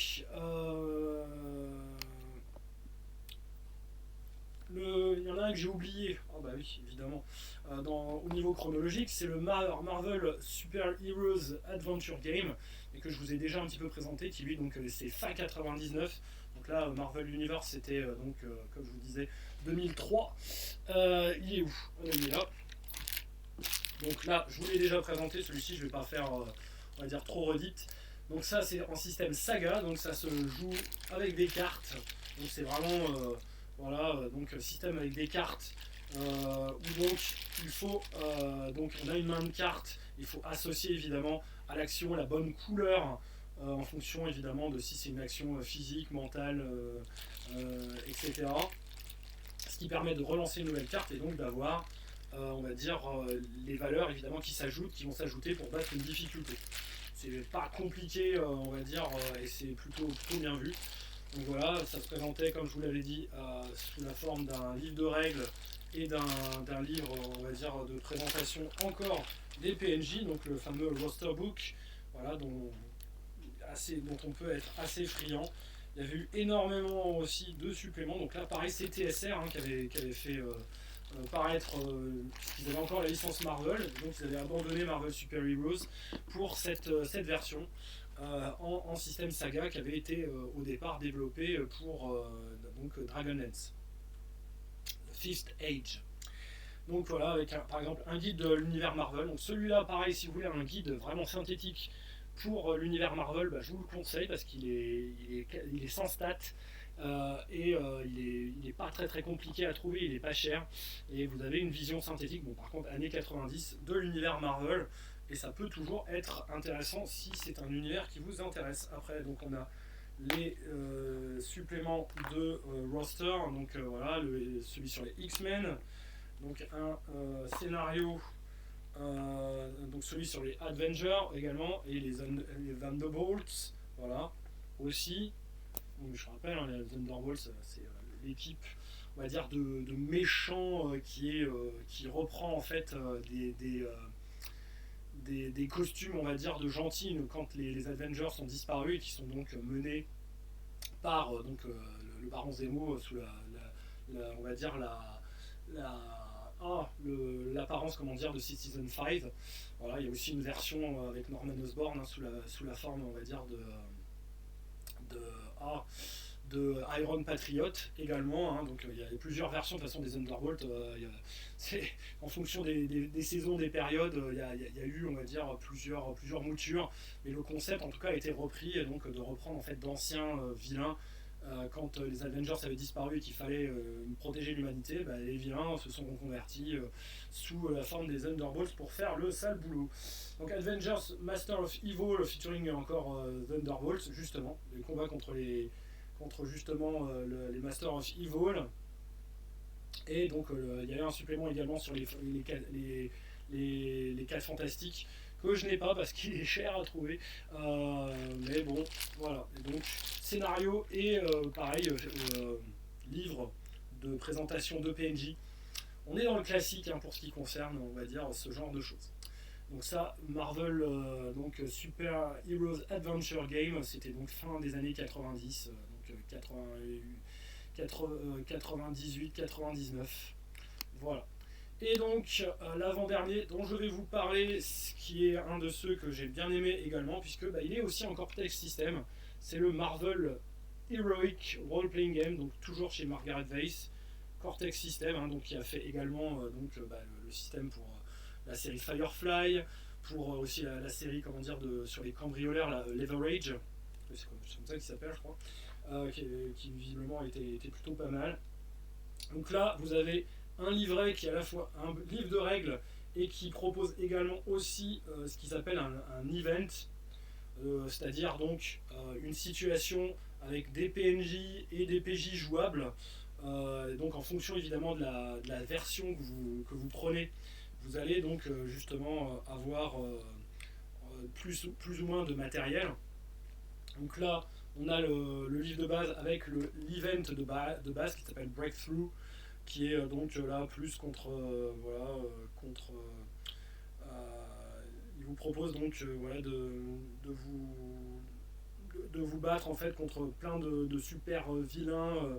S1: il y en a un que j'ai oublié, ah bah oui, évidemment, au niveau chronologique, c'est le Marvel Super Heroes Adventure Game, et que je vous ai déjà un petit peu présenté, qui lui, donc, c'est fin 99. Donc là, Marvel Universe, c'était, donc, comme je vous disais, 2003. Il est où? Il est là. Donc là, je vous l'ai déjà présenté, celui-ci, je ne vais pas faire, on va dire, trop redite. Donc ça, c'est en système saga, donc ça se joue avec des cartes. Donc c'est vraiment, voilà, donc système avec des cartes, où donc il faut, donc on a une main de cartes, il faut associer évidemment à l'action la bonne couleur, en fonction évidemment de si c'est une action physique, mentale, etc. Ce qui permet de relancer une nouvelle carte et donc d'avoir, on va dire, les valeurs évidemment qui vont s'ajouter pour battre une difficulté. C'est pas compliqué, on va dire, et c'est plutôt bien vu. Donc voilà, ça se présentait, comme je vous l'avais dit, sous la forme d'un livre de règles et d'un livre, on va dire, de présentation encore des PNJ, donc le fameux roster book, voilà, dont on peut être assez friand. Il y avait eu énormément aussi de suppléments. Donc là, pareil, c'est TSR qui avait fait paraître, ils avaient encore la licence Marvel, donc ils avaient abandonné Marvel Super Heroes pour cette version en système saga qui avait été au départ développé pour donc Dragonlance, The Fifth Age. Donc voilà, avec par exemple un guide de l'univers Marvel. Donc celui-là, pareil, si vous voulez un guide vraiment synthétique pour l'univers Marvel, je vous le conseille parce qu'il est sans stats. Il est pas très compliqué à trouver, il est pas cher et vous avez une vision synthétique, bon par contre années 90 de l'univers Marvel, et ça peut toujours être intéressant si c'est un univers qui vous intéresse. Après donc on a les suppléments de roster, donc voilà celui sur les X-Men, donc un scénario, donc celui sur les Avengers également, et les Thunderbolts, voilà aussi. Donc, je rappelle, les Thunderbolts, c'est l'équipe, on va dire, de méchants qui reprend en fait des costumes, on va dire, de gentils quand les Avengers sont disparus et qui sont donc menés par le Baron Zemo sous on va dire l'apparence, comment dire, de Citizen 5. Voilà, il y a aussi une version avec Norman Osborn sous la forme, on va dire, de Iron Patriot également, donc il y a plusieurs versions de toute façon des Thunderbolts, en fonction des saisons, des périodes, il y a eu, on va dire, plusieurs moutures, mais le concept en tout cas a été repris, et donc de reprendre en fait d'anciens vilains. Quand les Avengers avaient disparu et qu'il fallait protéger l'humanité, les vilains se sont reconvertis sous la forme des Thunderbolts pour faire le sale boulot. Donc Avengers Master of Evil featuring encore Thunderbolts, justement, les combats contre justement les Master of Evil. Et donc il y a eu un supplément également sur les 4 fantastiques que je n'ai pas parce qu'il est cher à trouver, mais bon voilà. Et donc scénario et pareil livre de présentation de PNJ. On est dans le classique pour ce qui concerne, on va dire, ce genre de choses. Donc ça, Marvel donc Super Heroes Adventure Game, c'était donc fin des années 90, donc 98, 99. Voilà. Et donc, l'avant-dernier dont je vais vous parler, ce qui est un de ceux que j'ai bien aimé également, puisque il est aussi en Cortex System, c'est le Marvel Heroic Role-Playing Game, donc toujours chez Margaret Weiss, Cortex System, donc, qui a fait également le système pour la série Firefly, pour aussi la série sur les cambrioleurs, Leverage, c'est comme ça qu'il s'appelle je crois, qui visiblement était plutôt pas mal. Donc là vous avez un livret qui est à la fois un livre de règles et qui propose également aussi ce qui s'appelle un event, c'est-à-dire donc une situation avec des PNJ et des PJ jouables. Donc en fonction évidemment de la version que vous prenez, vous allez donc justement avoir plus ou moins de matériel. Donc là, on a le livre de base avec l'event de base qui s'appelle Breakthrough, qui est donc là plus contre il vous propose donc de vous battre en fait contre plein de super vilains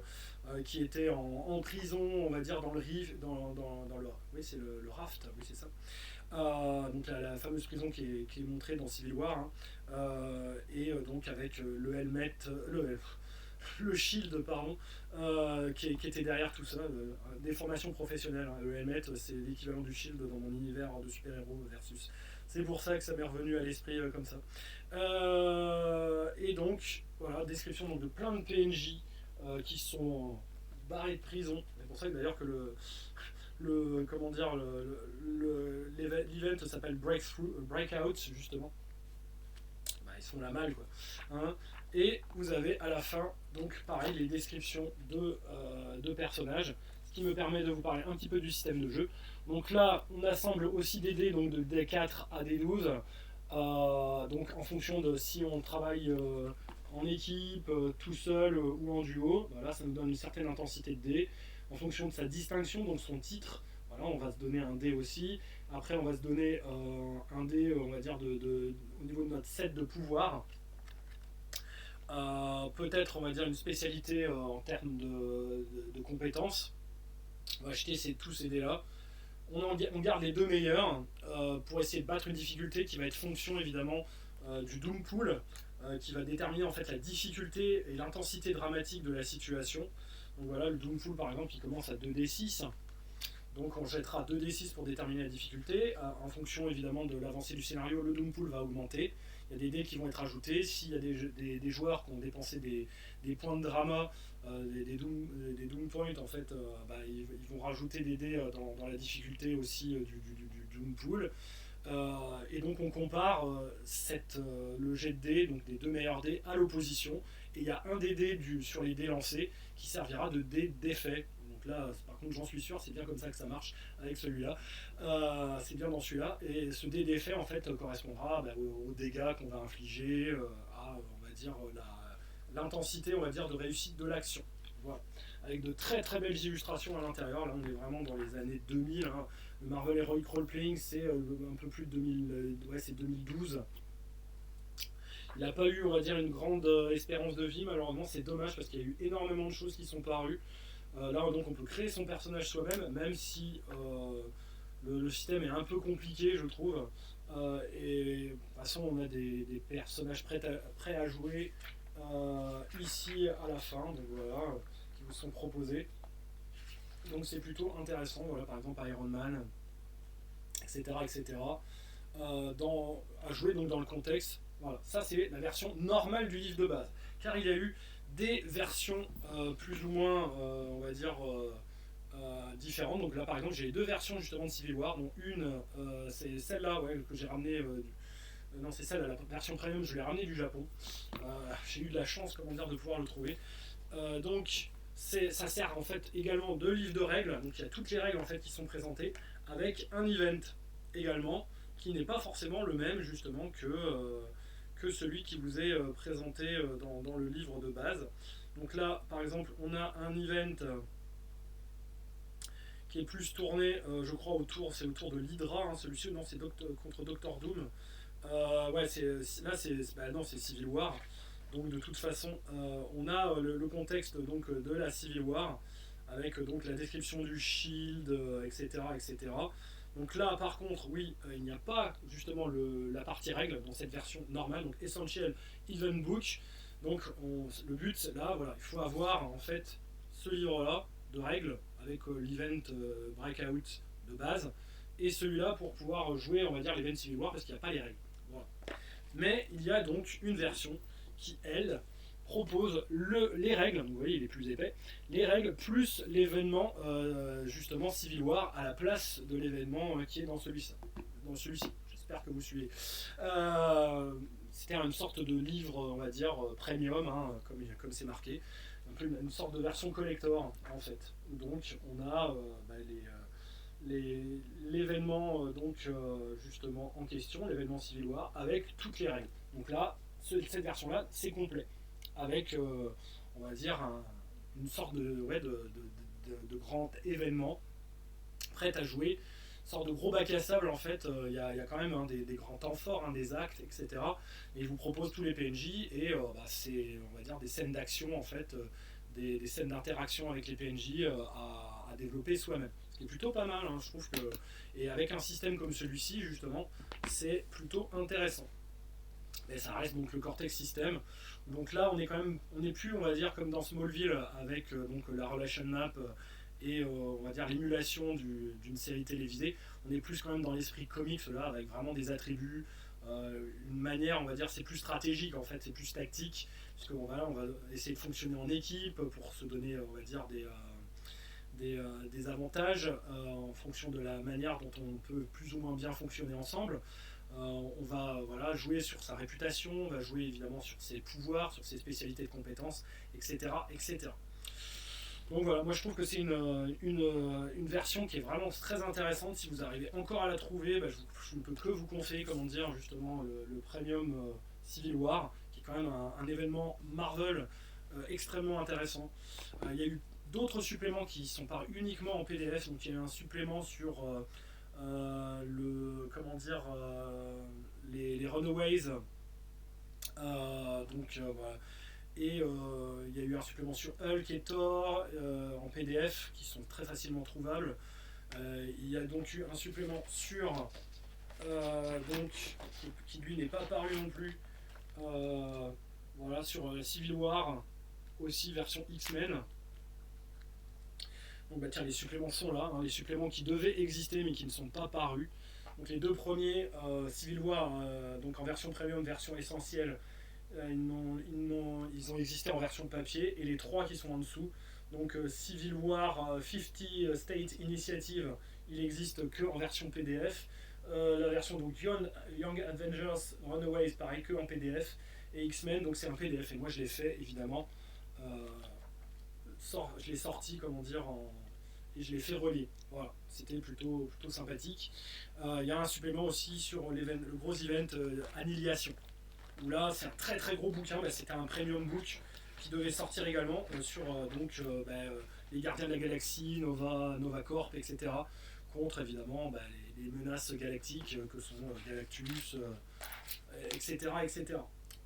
S1: qui étaient en prison, on va dire dans le rift, dans le, oui c'est le raft, oui c'est ça. Donc la fameuse prison qui est montrée dans Civil War, et donc avec le helmet, le shield pardon, qui était derrière tout ça, des formations professionnelles, hein. Le helmet c'est l'équivalent du shield dans mon univers de super-héros versus. C'est pour ça que ça m'est revenu à l'esprit comme ça. Et donc voilà, description donc, de plein de PNJ qui sont barrés de prison. C'est pour ça que d'ailleurs que l'event s'appelle Breakout justement. Ils sont la malle quoi. Hein. Et vous avez à la fin donc pareil les descriptions de personnages, ce qui me permet de vous parler un petit peu du système de jeu. Donc là on assemble aussi des dés, donc de D4 à D12, donc en fonction de si on travaille en équipe, tout seul ou en duo. Là ça nous donne une certaine intensité de dés. En fonction de sa distinction, donc son titre, voilà, on va se donner un dé aussi. Après, on va se donner un dé, on va dire, au niveau de notre set de pouvoir. Peut-être, on va dire, une spécialité en termes de compétences. On va acheter tous ces dés-là. On garde les deux meilleurs pour essayer de battre une difficulté qui va être fonction, évidemment, du Doom Pool, qui va déterminer en fait la difficulté et l'intensité dramatique de la situation. Donc voilà, le Doom Pool par exemple, il commence à 2d6. Donc on jettera 2d6 pour déterminer la difficulté. En fonction évidemment de l'avancée du scénario, le Doom Pool va augmenter. Il y a des dés qui vont être ajoutés. S'il y a des joueurs qui ont dépensé des points de drama, des Doom Points, en fait, ils vont rajouter des dés dans la difficulté aussi du Doom Pool. Et donc on compare le jet de dés, donc des deux meilleurs dés, à l'opposition. Et il y a un des dés sur les dés lancés qui servira de dé d'effet. Donc là, par contre, j'en suis sûr, c'est bien comme ça que ça marche avec celui-là. C'est bien dans celui-là. Et ce dé d'effet, en fait, correspondra aux dégâts qu'on va infliger, à, on va dire, l'intensité, on va dire, de réussite de l'action. Voilà. Avec de très très belles illustrations à l'intérieur. Là, on est vraiment dans les années 2000. Hein. Le Marvel Heroic Role-Playing, c'est un peu plus de 2000, c'est 2012. Il n'a pas eu, on va dire, une grande espérance de vie, malheureusement, c'est dommage parce qu'il y a eu énormément de choses qui sont parues. Là, donc, on peut créer son personnage soi-même, même si le système est un peu compliqué, je trouve. Et de toute façon, on a des personnages prêts à jouer ici à la fin, donc voilà, qui vous sont proposés. Donc c'est plutôt intéressant, voilà, par exemple Iron Man, etc. etc. À jouer donc dans le contexte. Voilà, ça c'est la version normale du livre de base. Car il y a eu des versions plus ou moins, on va dire, différentes. Donc là par exemple j'ai les deux versions justement de Civil War, dont une c'est celle-là que j'ai ramenée. Non, c'est celle, la version premium, je l'ai ramenée du Japon. J'ai eu de la chance, comment dire, de pouvoir le trouver. Donc ça sert en fait également de livre de règles. Donc il y a toutes les règles en fait qui sont présentées avec un event également qui n'est pas forcément le même justement que celui qui vous est présenté dans le livre de base. Donc là par exemple on a un event qui est plus tourné je crois autour de l'Hydra, hein, celui-ci non c'est contre Doctor Doom. Ouais c'est Civil War. Donc de toute façon on a le contexte donc de la Civil War avec donc la description du shield, etc., etc. Donc là, par contre, oui, il n'y a pas justement la partie règle dans cette version normale, donc Essential Event Book. Donc le but, là, voilà, il faut avoir en fait ce livre-là de règles avec l'event breakout de base et celui-là pour pouvoir jouer, on va dire, l'event Civil War parce qu'il n'y a pas les règles. Voilà. Mais il y a donc une version qui, elle, propose les règles, vous voyez il est plus épais, les règles plus l'événement justement Civil War à la place de l'événement qui est dans celui-ci. J'espère que vous suivez. C'était une sorte de livre, on va dire, premium, hein, comme c'est marqué, un peu une sorte de version collector en fait. Donc on a l'événement justement en question, l'événement Civil War, avec toutes les règles. Donc là, cette version-là, c'est complet, avec, on va dire, une sorte de grand événement prêt à jouer, une sorte de gros bac à sable en fait. Il y a quand même des grands temps forts, des actes, etc. Et il vous propose tous les PNJ et c'est, on va dire, des scènes d'action en fait, des scènes d'interaction avec les PNJ à développer soi-même. Ce qui est plutôt pas mal, hein, je trouve que. Et avec un système comme celui-ci, justement, c'est plutôt intéressant. Mais ça reste donc le Cortex System. Donc là, on n'est plus, on va dire, comme dans Smallville avec donc la relation map et on va dire l'émulation d'une série télévisée. On est plus quand même dans l'esprit comics là, avec vraiment des attributs, une manière, on va dire, c'est plus stratégique en fait, c'est plus tactique, puisque on va essayer de fonctionner en équipe pour se donner, on va dire, des avantages en fonction de la manière dont on peut plus ou moins bien fonctionner ensemble. On va jouer sur sa réputation, on va jouer évidemment sur ses pouvoirs, sur ses spécialités de compétences, etc. etc. Donc voilà, moi je trouve que c'est une version qui est vraiment très intéressante. Si vous arrivez encore à la trouver, je ne peux que vous conseiller, comment dire, justement le Premium Civil War, qui est quand même un événement Marvel extrêmement intéressant. Il y a eu d'autres suppléments qui sont parus uniquement en PDF, donc il y a eu un supplément sur les Runaways. Voilà. Et il y a eu un supplément sur Hulk et Thor en PDF qui sont très facilement trouvables. Il y a donc eu un supplément sur qui lui n'est pas apparu non plus. Voilà, sur Civil War, aussi version X-Men. Donc tiens, les suppléments sont là, hein, les suppléments qui devaient exister mais qui ne sont pas parus. Donc les deux premiers, Civil War, donc en version premium, version essentielle, ils ont existé en version papier, et les trois qui sont en dessous, donc Civil War 50 State Initiative, il n'existe que en version PDF. La version donc Young Avengers Runaways, pareil, que en PDF. Et X-Men, donc c'est un PDF. Et moi je l'ai fait évidemment. Je l'ai sorti, comment dire, et je l'ai fait relier. Voilà, c'était plutôt sympathique. Il y a un supplément aussi sur le gros event Annihilation. Où là, c'est un très très gros bouquin. C'était un premium book qui devait sortir également sur les Gardiens de la Galaxie, Nova Corp, etc. Contre évidemment les menaces galactiques que sont Galactus, etc., etc.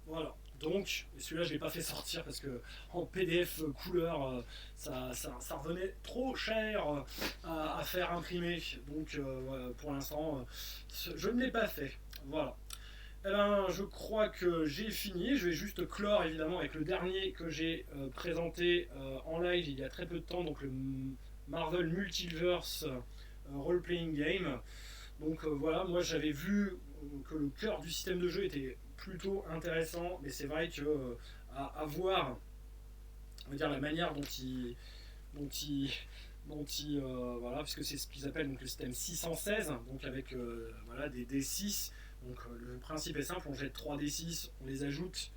S1: Voilà. Donc, celui-là, je ne l'ai pas fait sortir parce que en PDF couleur, ça revenait trop cher à faire imprimer. Donc, pour l'instant, je ne l'ai pas fait. Voilà. Eh ben, je crois que j'ai fini. Je vais juste clore évidemment avec le dernier que j'ai présenté en live il y a très peu de temps, donc le Marvel Multiverse Role-Playing Game. Donc voilà, moi j'avais vu que le cœur du système de jeu était plutôt intéressant, mais c'est vrai que à voir, on va dire la manière dont il voilà, puisque c'est ce qu'ils appellent donc le système 616, donc avec des D6. Donc le principe est simple, on jette 3 D6, on les ajoute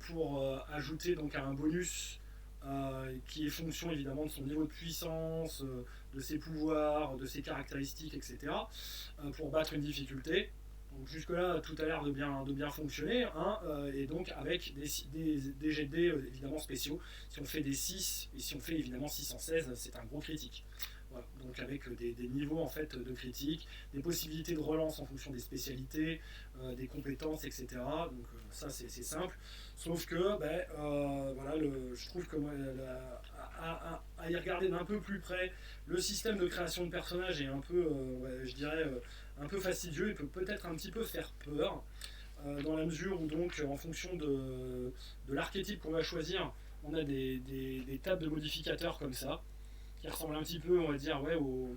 S1: pour ajouter donc à un bonus qui est fonction évidemment de son niveau de puissance, de ses pouvoirs, de ses caractéristiques, etc. Pour battre une difficulté. Donc jusque-là, tout a l'air de bien fonctionner, hein, et donc avec des jets de dés évidemment spéciaux. Si on fait des 6, et si on fait évidemment 616, c'est un gros critique. Voilà, donc avec des niveaux en fait de critique, des possibilités de relance en fonction des spécialités, des compétences, etc. Donc ça c'est simple. Sauf que je trouve que à y regarder d'un peu plus près, le système de création de personnages est un peu, ouais, je dirais, un peu fastidieux, il peut peut-être un petit peu faire peur, dans la mesure où donc en fonction de l'archétype qu'on va choisir, on a des tables de modificateurs comme ça, qui ressemblent un petit peu, on va dire, ouais, au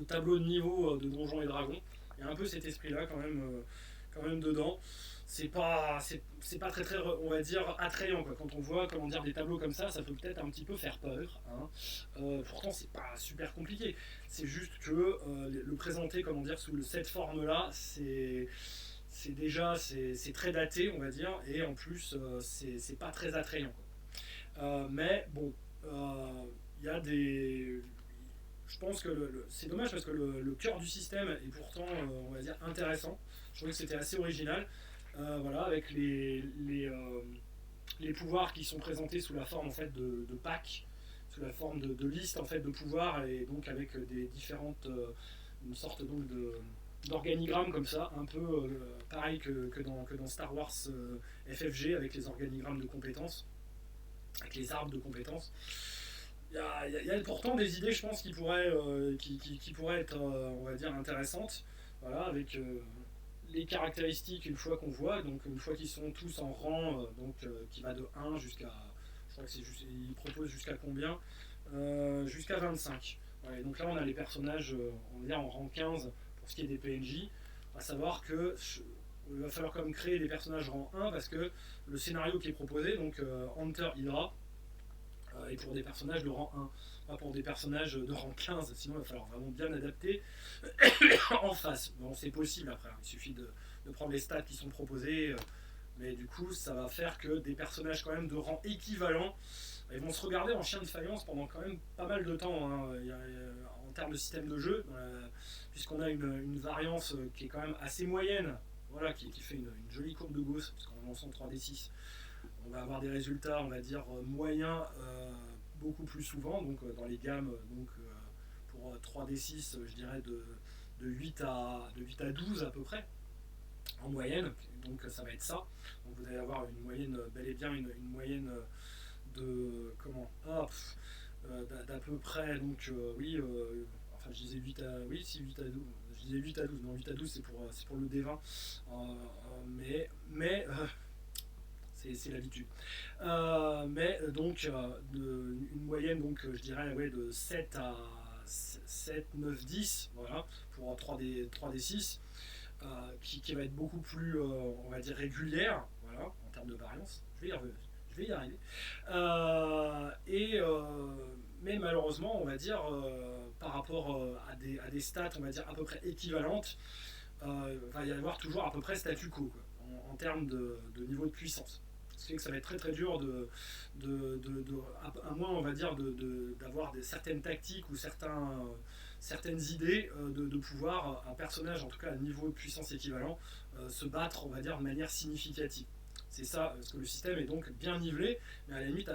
S1: tableau de niveau de Donjons et Dragons. Il y a un peu cet esprit-là quand même dedans. C'est pas très très, on va dire, attrayant quoi. Quand on voit comment dire des tableaux comme ça peut peut-être un petit peu faire peur, hein. Pourtant c'est pas super compliqué. C'est juste que le présenter comment dire sous cette forme-là, c'est déjà c'est très daté on va dire et en plus c'est pas très attrayant quoi. Mais bon, il y a des je pense que c'est dommage parce que le cœur du système est pourtant, on va dire, intéressant. Je trouvais que c'était assez original. Voilà, avec les pouvoirs qui sont présentés sous la forme en fait de packs, sous la forme de listes en fait de pouvoirs et donc avec des différentes, une sorte donc d'organigrammes comme ça, un peu pareil que dans Star Wars FFG avec les organigrammes de compétences, avec les arbres de compétences. Il y a pourtant des idées, je pense, qui pourraient être, on va dire, intéressantes. Voilà, avec les caractéristiques une fois qu'on voit, donc une fois qu'ils sont tous en rang, qui va de 1 jusqu'à. Je crois que c'est juste. Ils proposent jusqu'à combien jusqu'à 25. Ouais, donc là, on a les personnages, on va dire, en rang 15 pour ce qui est des PNJ. À savoir que. Il va falloir quand même créer des personnages rang 1 parce que le scénario qui est proposé, donc Hunter Hydra, et pour des personnages de rang 1, pas pour des personnages de rang 15, sinon il va falloir vraiment bien adapter en face. Bon, c'est possible après, il suffit de prendre les stats qui sont proposés, mais du coup, ça va faire que des personnages quand même de rang équivalent, ils vont se regarder en chien de faïence pendant quand même pas mal de temps, hein. En termes de système de jeu, puisqu'on a une variance qui est quand même assez moyenne, voilà, qui fait une jolie courbe de Gauss, parce qu'en lançant 3d6, on va avoir des résultats, on va dire, moyens beaucoup plus souvent, donc dans les gammes, pour 3D6, je dirais de 8 à 12 à peu près, en moyenne, donc ça va être ça. Donc vous allez avoir une moyenne, bel et bien une moyenne de, comment, d'à peu près, donc oui, enfin je disais 8 à, oui, si 8 à 12, je disais 8 à 12, non 8 à 12 c'est pour le D20, mais c'est l'habitude. Mais donc une moyenne donc je dirais ouais, de 7 à 7, 9, 10 voilà, pour 3D6 qui va être beaucoup plus on va dire régulière voilà, en termes de variance. Je vais y arriver. Mais malheureusement on va dire par rapport à des stats on va dire à peu près équivalentes, va y avoir toujours à peu près statu quo quoi, en termes de niveau de puissance. Ce qui fait que ça va être très très dur à moins on va dire d'avoir certaines tactiques ou certaines idées de pouvoir un personnage en tout cas à niveau de puissance équivalent se battre on va dire de manière significative. C'est ça, parce que le système est donc bien nivelé, mais à la limite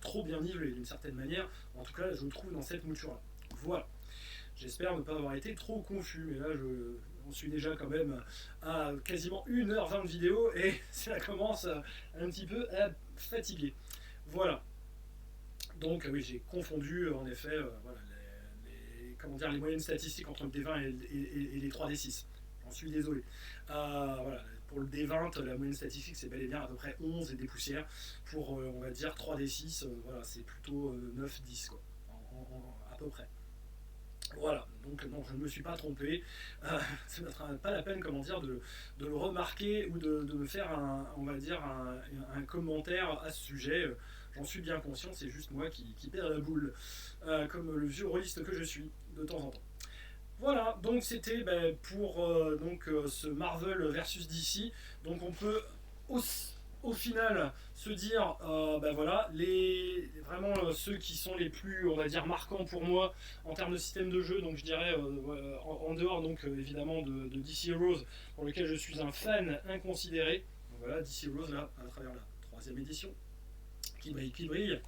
S1: trop bien nivelé d'une certaine manière, en tout cas je le trouve dans cette mouture là. Voilà. J'espère ne pas avoir été trop confus, mais là on suis déjà quand même à quasiment 1h20 de vidéo et ça commence un petit peu à fatiguer. Voilà. Donc oui, j'ai confondu en effet voilà, comment dire, les moyennes statistiques entre le D20 et les 3D6. J'en suis désolé. Voilà. Pour le D20, la moyenne statistique c'est bel et bien à peu près 11 et des poussières. Pour on va dire 3D6, voilà, c'est plutôt 9-10 quoi, à peu près. Voilà, donc non, je ne me suis pas trompé. Ce n'est pas la peine, comment dire, de le remarquer ou de me faire on va dire, un commentaire à ce sujet. J'en suis bien conscient, c'est juste moi qui perds la boule, comme le vieux rôliste que je suis, de temps en temps. Voilà, donc c'était pour ce Marvel versus DC. Donc on peut au final se dire, voilà, vraiment ceux qui sont les plus, on va dire, marquants pour moi en termes de système de jeu. Donc je dirais en dehors donc évidemment de DC Heroes, pour lequel je suis un fan inconsidéré. Donc voilà, DC Heroes là, à travers la 3e édition, qui brille.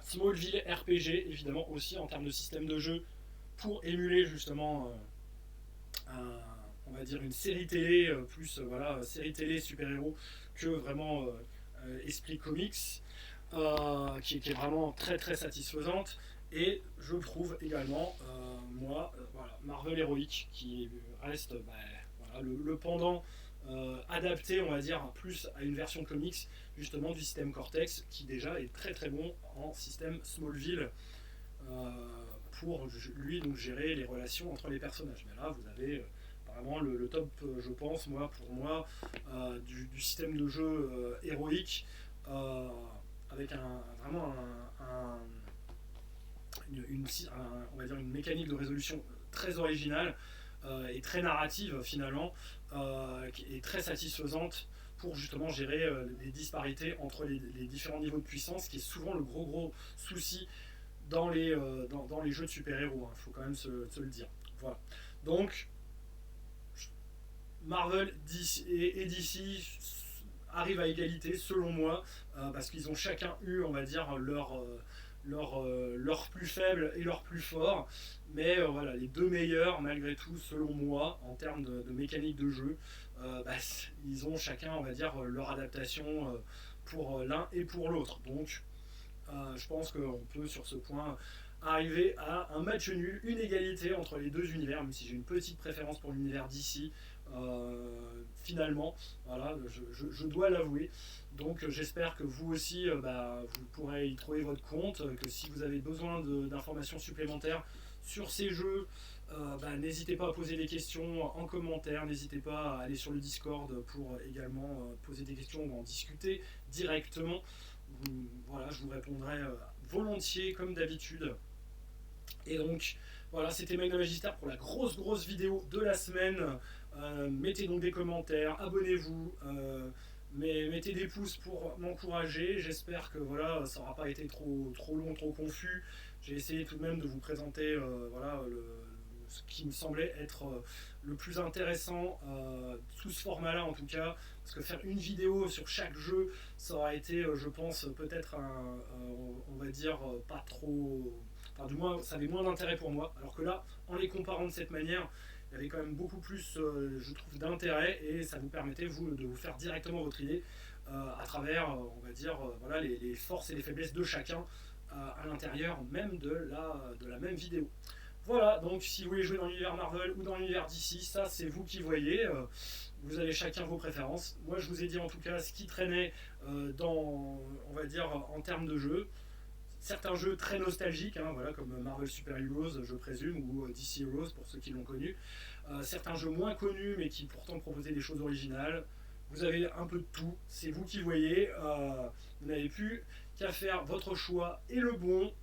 S1: Smallville RPG, évidemment aussi en termes de système de jeu, pour émuler justement on va dire une série télé, plus voilà, série télé super-héros que vraiment esprit comics. qui est vraiment très très satisfaisante. Et je trouve également, moi, voilà, Marvel Heroic, qui reste voilà, le pendant adapté, on va dire, plus à une version comics, justement, du système Cortex, qui déjà est très très bon en système Smallville, euh, pour lui donc gérer les relations entre les personnages. Mais là, vous avez vraiment le top, je pense, pour moi, du système de jeu héroïque, euh, avec vraiment on va dire une mécanique de résolution très originale, et très narrative finalement, qui est très satisfaisante pour justement gérer les disparités entre les différents niveaux de puissance, qui est souvent le gros souci dans les jeux de super-héros, il faut quand même se le dire. Voilà. Donc, Marvel et DC arrivent à égalité, selon moi, parce qu'ils ont chacun eu, on va dire, leur plus faible et leur plus fort. Mais voilà, les deux meilleurs, malgré tout, selon moi, en termes de mécanique de jeu, ils ont chacun, on va dire, leur adaptation, pour l'un et pour l'autre. Donc, je pense qu'on peut sur ce point arriver à un match nul, une égalité entre les deux univers, même si j'ai une petite préférence pour l'univers d'ici, finalement, voilà, je dois l'avouer. Donc j'espère que vous aussi, vous pourrez y trouver votre compte, que si vous avez besoin d'informations supplémentaires sur ces jeux, n'hésitez pas à poser des questions en commentaire, n'hésitez pas à aller sur le Discord pour également poser des questions ou en discuter directement. Voilà, je vous répondrai volontiers comme d'habitude. Et donc, voilà, c'était Magna Magister pour la grosse vidéo de la semaine. Mettez donc des commentaires, abonnez-vous, mettez des pouces pour m'encourager. J'espère que voilà, ça n'aura pas été trop long, trop confus. J'ai essayé tout de même de vous présenter voilà, ce qui me semblait être le plus intéressant sous ce format-là en tout cas. Parce que faire une vidéo sur chaque jeu, ça aurait été, je pense, peut-être on va dire, pas trop. Enfin, du moins, ça avait moins d'intérêt pour moi. Alors que là, en les comparant de cette manière, il y avait quand même beaucoup plus, je trouve, d'intérêt, et ça vous permettait, vous, de vous faire directement votre idée à travers, on va dire, voilà, les forces et les faiblesses de chacun à l'intérieur même de la même vidéo. Voilà, donc si vous voulez jouer dans l'univers Marvel ou dans l'univers DC, ça c'est vous qui voyez. Vous avez chacun vos préférences. Moi je vous ai dit en tout cas ce qui traînait on va dire, en termes de jeu. Certains jeux très nostalgiques, voilà, comme Marvel Super Heroes, je présume, ou DC Heroes pour ceux qui l'ont connu. Certains jeux moins connus mais qui pourtant proposaient des choses originales. Vous avez un peu de tout, c'est vous qui voyez. Vous n'avez plus qu'à faire votre choix et le bon.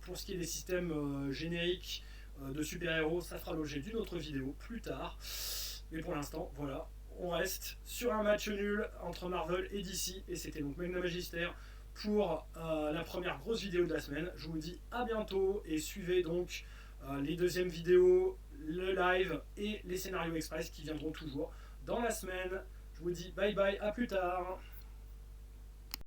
S1: Pour ce qui est des systèmes génériques de super-héros, ça fera l'objet d'une autre vidéo plus tard. Mais pour l'instant, voilà, on reste sur un match nul entre Marvel et DC. Et c'était donc Magna Magister pour la première grosse vidéo de la semaine. Je vous dis à bientôt et suivez donc les deuxièmes vidéos, le live et les scénarios express qui viendront toujours dans la semaine. Je vous dis bye bye, à plus tard.